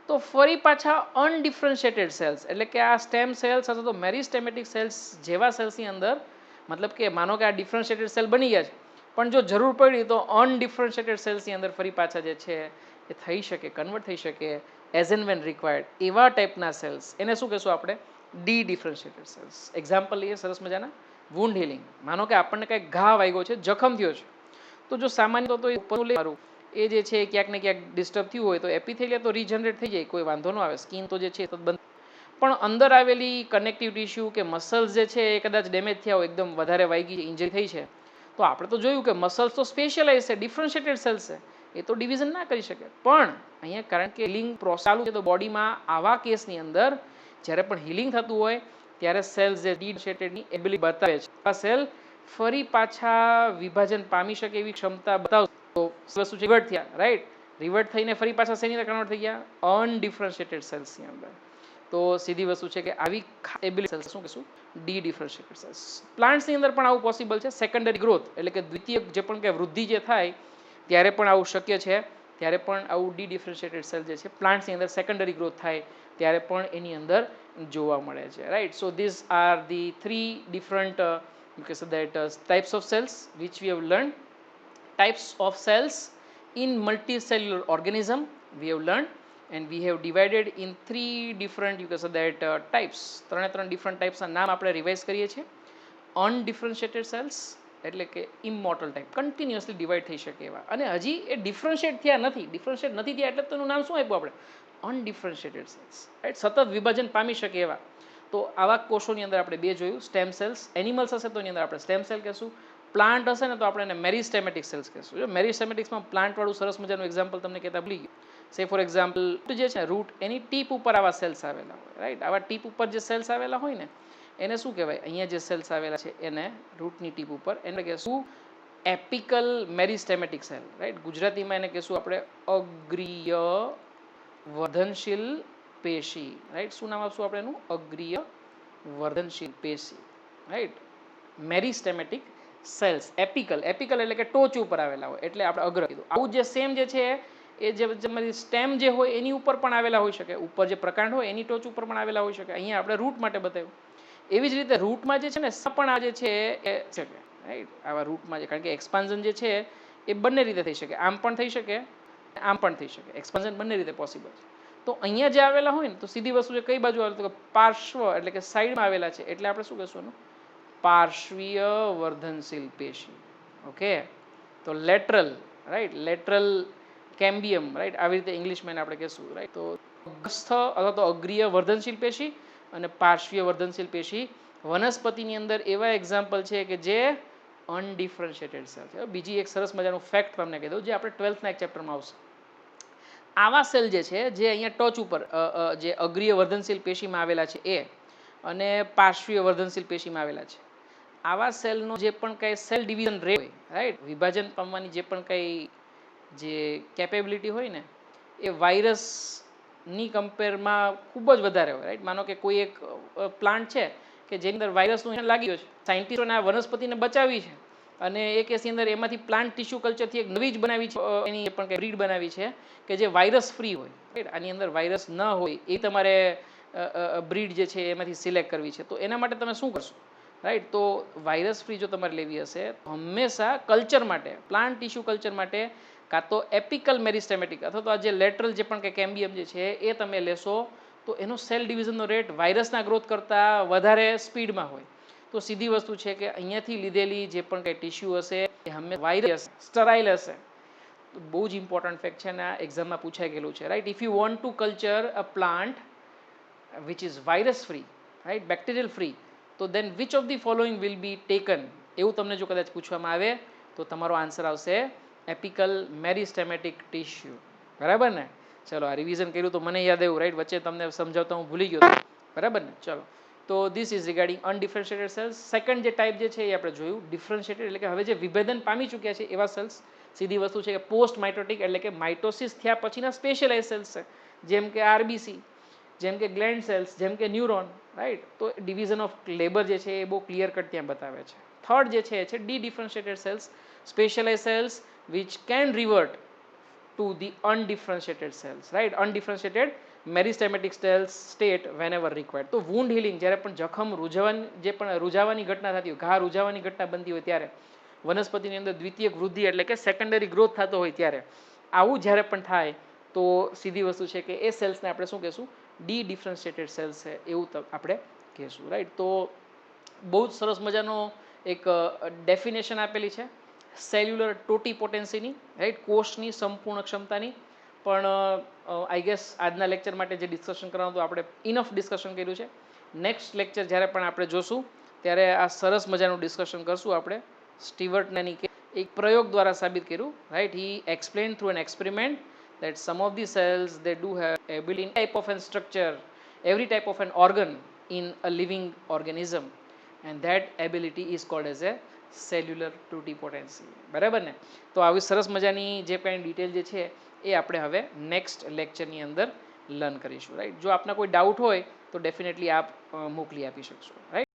તો ફરી પાછા અનડિફરન્શિએટેડ સેલ્સ એટલે કે આ સ્ટેમ સેલ્સ અથવા તો મેરિસ્ટેમેટિક સેલ્સ જેવા સેલ્સની અંદર, મતલબ કે માનો કે આ ડિફરન્શિએટેડ સેલ બની ગયા છે પણ જો જરૂર પડી તો અનડિફરન્શિએટેડ સેલ્સની અંદર ફરી પાછા જે છે એ થઈ શકે, કન્વર્ટ થઈ શકે એઝ એન્ડ વેન રિક્વાયર્ડ. એવા ટાઈપના સેલ્સ એને શું કહેશું આપણે? D ડિફરન્શિએટેડ cells. એક્ઝામ્પલ લઈએ સરસ મજાના. Wound healing. માનો કે આપણને કંઈક ઘા વાગ્યો છે, જખમ થયો છે, તો જો સામાન્ય તો મારું એ જે છે ક્યાંક ને ક્યાંક ડિસ્ટર્બ થયું હોય તો એપિથેલિયા તો રીજનરેટ થઈ જાય, કોઈ વાંધો ન આવે. સ્કિન તો જે છે તો બંધ, પણ અંદર આવેલી કનેક્ટિવ ટિશ્યુ કે મસલ્સ જે છે એ કદાચ ડેમેજ થયા હોય, એકદમ વધારે વાગી ઇન્જરી થઈ છે, તો આપણે તો જોયું કે મસલ્સ તો સ્પેશિયલાઇઝ છે, ડિફરન્શિએટેડ સેલ્સ છે, એ તો ડિવિઝન ના કરી શકે. પણ અહીંયા કારણ કે હિલિંગ પ્રોસેસ ચાલુ છે તો બોડીમાં આવા કેસની અંદર જ્યારે પણ હિલિંગ થતું હોય ત્યારે સેલ્સ જે ડિફરન્શિએટેડની એબિલિટી બતાવે છે, આ સેલ ફરી પાછા વિભાજન પામી શકે એવી ક્ષમતા બતાવશે. તો વસ્તુ રિવર્ટ થયા, રાઈટ. રિવર્ટ થઈને ફરી પાછા શેની અંદર કન્વર્ટ થઈ ગયા? અનડિફરન્શિએટેડ સેલ્સની અંદર. તો સીધી વસ્તુ છે કે આવી એબિલિટી સેલ્સ શું કહેશું? D ડિફરન્શિએટેડ cells. પ્લાન્ટ્સની અંદર પણ આવું પોસિબલ છે. સેકન્ડરી ગ્રોથ એટલે કે દ્વિતીય જે પણ કે વૃદ્ધિ જે થાય ત્યારે પણ આવું શક્ય છે. ત્યારે પણ આવું ડી ડિફરન્શિએટેડ સેલ જે છે પ્લાન્ટ્સની અંદર સેકન્ડરી ગ્રોથ થાય ત્યારે પણ એની અંદર જોવા મળે છે, right. So this are the three different you can say that types of cells which we have learned. Types of cells in multicellular organism we have learned, and we have divided in three different you can say that types. ત્રણ different types ના નામ આપણે revise કરીએ છીએ. Undifferentiated cells, એટલે કે ઇમોર્ટલ type, continuously divide થઈ શકે એવા, અને હજી એ ડિફરન્શિએટ થયા નથી. ડિફરન્શિએટ નથી થયા એટલે તો એનું નામ શું આપ્યું આપણે? અનડિફરન્શિએટેડ સેલ્સ, રાઈટ? સતત વિભાજન પામી શકે એવા. તો આવા કોષોની અંદર આપણે બે જોયું, સ્ટેમ સેલ્સ. એનિમલ્સ હશે તો એની અંદર આપણે સ્ટેમ સેલ કહેશું. પ્લાન્ટ હશે ને તો આપણે એને મેરિસ્ટેમેટિક સેલ્સ કહેશું. જો મેરિસ્ટેમેટિક્સમાં પ્લાન્ટવાળું સરસ મજાનું એક્ઝામ્પલ તમને કહેતા ભૂલી ગયું. સે ફોર એક્ઝામ્પલ જે છે રૂટ, એની ટીપ ઉપર આવા સેલ્સ આવેલા હોય, રાઈટ? આવા ટીપ ઉપર જે સેલ્સ આવેલા હોય ને એને શું કહેવાય? અહીંયા જે સેલ્સ આવેલા છે એને રૂટની ટીપ ઉપર એને કહેશું એપિકલ મેરિસ્ટેમેટિક સેલ, રાઈટ? ગુજરાતીમાં એને કહેશું આપણે અગ્રીય વર્ધનશીલ પેશી, રાઈટ? શું નામ આપશું આપણે એનું? અગ્રીય વર્ધનશીલ પેશી, રાઈટ? મેરિસ્ટેમેટિક સેલ્સ. એપિકલ, એપિકલ એટલે કે ટોચ ઉપર આવેલા હોય એટલે આપણે અગ્ર કીધું. આવું જે સેમ જે છે એ જે સ્ટેમ જે હોય એની ઉપર પણ આવેલા હોઈ શકે, ઉપર જે પ્રકાંડ હોય એની ટોચ ઉપર પણ આવેલા હોઈ શકે. અહીંયા આપણે રૂટ માટે બતાવ્યું. એવી જ રીતે રૂટમાં જે છે ને પણ આ જે છે એ શકે, રાઈટ? આવા રૂટમાં જે, કારણ કે એક્સપાન્ઝન જે છે એ બંને રીતે થઈ શકે, આમ પણ થઈ શકે, આમ પણ થઈ શકે. એક્સપાન્ઝન બંને રીતે પોસિબલ છે. તો અહીંયા જે આવેલા હોય ને તો સીધી વસ્તુ છે કઈ બાજુ આવે તો પાર્શ્વ એટલે કે સાઈડમાં આવેલા છે એટલે આપણે શું કહેશું એનું? પાર્શ્વીય વર્ધનશીલ પેશી. ઓકે, તો lateral, right? Lateral cambium, right? આવી રીતે ઇંગ્લિશમાં આપણે કહેશું, રાઈટ? તો અગ્રસ્થ અથવા તો અગ્રીય વર્ધનશીલ પેશી અને પાર્શ્વીય વર્ધનશીલ પેશી વનસ્પતિની અંદર એવા એક્ઝામ્પલ છે કે જે અનડિફરન્શિએટેડ સેલ છે. બીજી એક સરસ મજાનું ફેક્ટ તમને કહી દઉં જે આપણે 12થના એક ચેપ્ટરમાં આવશે. આવા સેલ જે છે જે અહીંયા ટોચ ઉપર જે અગ્રીય વર્ધનશીલ પેશીમાં આવેલા છે એ અને પાર્શ્વીય વર્ધનશીલ પેશીમાં આવેલા છે, આવા સેલનો જે પણ કંઈ સેલ ડિવિઝન રેટ હોય, રાઈટ? વિભાજન પામવાની જે પણ કંઈ જે કેપેબિલિટી હોય ને એ વાયરસની કમ્પેરમાં ખૂબ જ વધારે હોય, રાઈટ? માનો કે કોઈ એક પ્લાન્ટ છે કે જેની અંદર વાયરસનું લાગી ગયું છે, સાયન્ટિસ્ટોને આ વનસ્પતિને બચાવી છે અને એ કેસની અંદર એમાંથી પ્લાન્ટ ટિશ્યુ કલ્ચરથી એક નવી જ બનાવી છે, એની પણ કંઈ બ્રીડ બનાવી છે કે જે વાયરસ ફ્રી હોય, રાઈટ? આની અંદર વાયરસ ન હોય એ તમારે બ્રીડ જે છે એમાંથી સિલેક્ટ કરવી છે. તો એના માટે તમે શું કરશો, રાઈટ? તો વાયરસ ફ્રી જો તમારે લેવી હશે તો હંમેશા કલ્ચર માટે, પ્લાન્ટ ટિશ્યુ કલ્ચર માટે કાં તો એપિકલ મેરિસ્ટેમેટિક અથવા તો આ જે લેટરલ જે પણ કંઈ કેમ્બિયમ જે છે એ તમે લેશો તો એનો સેલ ડિવિઝનનો રેટ વાયરસના ગ્રોથ કરતાં વધારે સ્પીડમાં હોય. તો સીધી વસ્તુ છે કે અહીંયાથી લીધેલી જે પણ કંઈ ટિશ્યુ હશે એ હંમેશા વાયરસ સ્ટરાઇલ હશે. બહુ જ ઇમ્પોર્ટન્ટ ફેક્ટ છે અને આ એક્ઝામમાં પૂછાઈ ગયેલું છે, right? If you want to culture a plant which is virus free, right? Bacterial free, તો then which of the following will be taken? એવું તમને જો કદાચ પૂછવામાં આવે તો તમારો આન્સર આવશે એપિકલ મેરિસ્ટેમેટિક ટિશ્યુ. બરાબર ને? ચલો, આ રિવિઝન કર્યું તો મને યાદ આવ્યું, રાઈટ? વચ્ચે તમને સમજાવતા હું ભૂલી ગયો, બરાબર ને? ચલો, તો this is regarding undifferentiated cells. Second જે ટાઈપ જે છે એ આપણે જોયું ડિફરન્શિએટેડ, એટલે કે હવે જે વિભેદન પામી ચૂક્યા છે એવા સેલ્સ. સીધી વસ્તુ છે કે પોસ્ટ માઇટોટિક એટલે કે માઇટોસિસ થયા પછીના સ્પેશિયલાઇઝ સેલ્સ છે, જેમ કે આરબીસી, જેમ કે ગ્લેન્ડ સેલ્સ, જેમ કે ન્યુરોન, રાઈટ? તો ડિવિઝન ઓફ લેબર જે છે એ બહુ ક્લિયર કટ ત્યાં બતાવે છે. થર્ડ જે છે એ છે dedifferentiated cells, specialize cells which can revert to the undifferentiated cells, right? Undifferentiated meristematic cells state whenever required. તો wound healing, જ્યારે પણ જખમ રૂજાવાની ઘટના થતી હોય, ઘા રૂજાવાની ઘટના બનતી હોય ત્યારે વનસ્પતિની અંદર દ્વિતીયક વૃદ્ધિ એટલે કે સેકન્ડરી ગ્રોથ થતો હોય ત્યારે આવું જ્યારે પણ થાય તો સીધી વસ્તુ છે કે એ સેલ્સને આપણે શું કહેશું? ડી ડિફરન્શિએટેડ સેલ્સ છે એવું આપણે કહેશું, રાઈટ? તો બહુ જ સરસ મજાનો એક ડેફિનેશન આપેલી છે સેલ્યુલર ટોટીપોટેન્સીની, રાઈટ? કોષની સંપૂર્ણ ક્ષમતાની. પણ આઈ ગેસ આજના લેક્ચર માટે જે ડિસ્કશન કરવાનું હતું આપણે ઇનફ ડિસ્કશન કર્યું છે. નેક્સ્ટ લેક્ચર જ્યારે પણ આપણે જોશું ત્યારે આ સરસ મજાનું ડિસ્કશન કરશું આપણે સ્ટીવર્ટની કે એક પ્રયોગ દ્વારા સાબિત કર્યું, right? He explain through an experiment that some of the cells they do have ability type of an structure, every type of an organ in a living organism, and that ability is called as a cellular totipotency. બરાબર ને? તો આવી સરસ મજાની જે કંઈ detail જે છે એ આપણે હવે નેક્સ્ટ લેક્ચરની અંદર લર્ન કરીશું, રાઈટ? જો આપના કોઈ ડાઉટ હોય તો ડેફિનેટલી આપ મોકલી આપી શકશો, રાઈટ?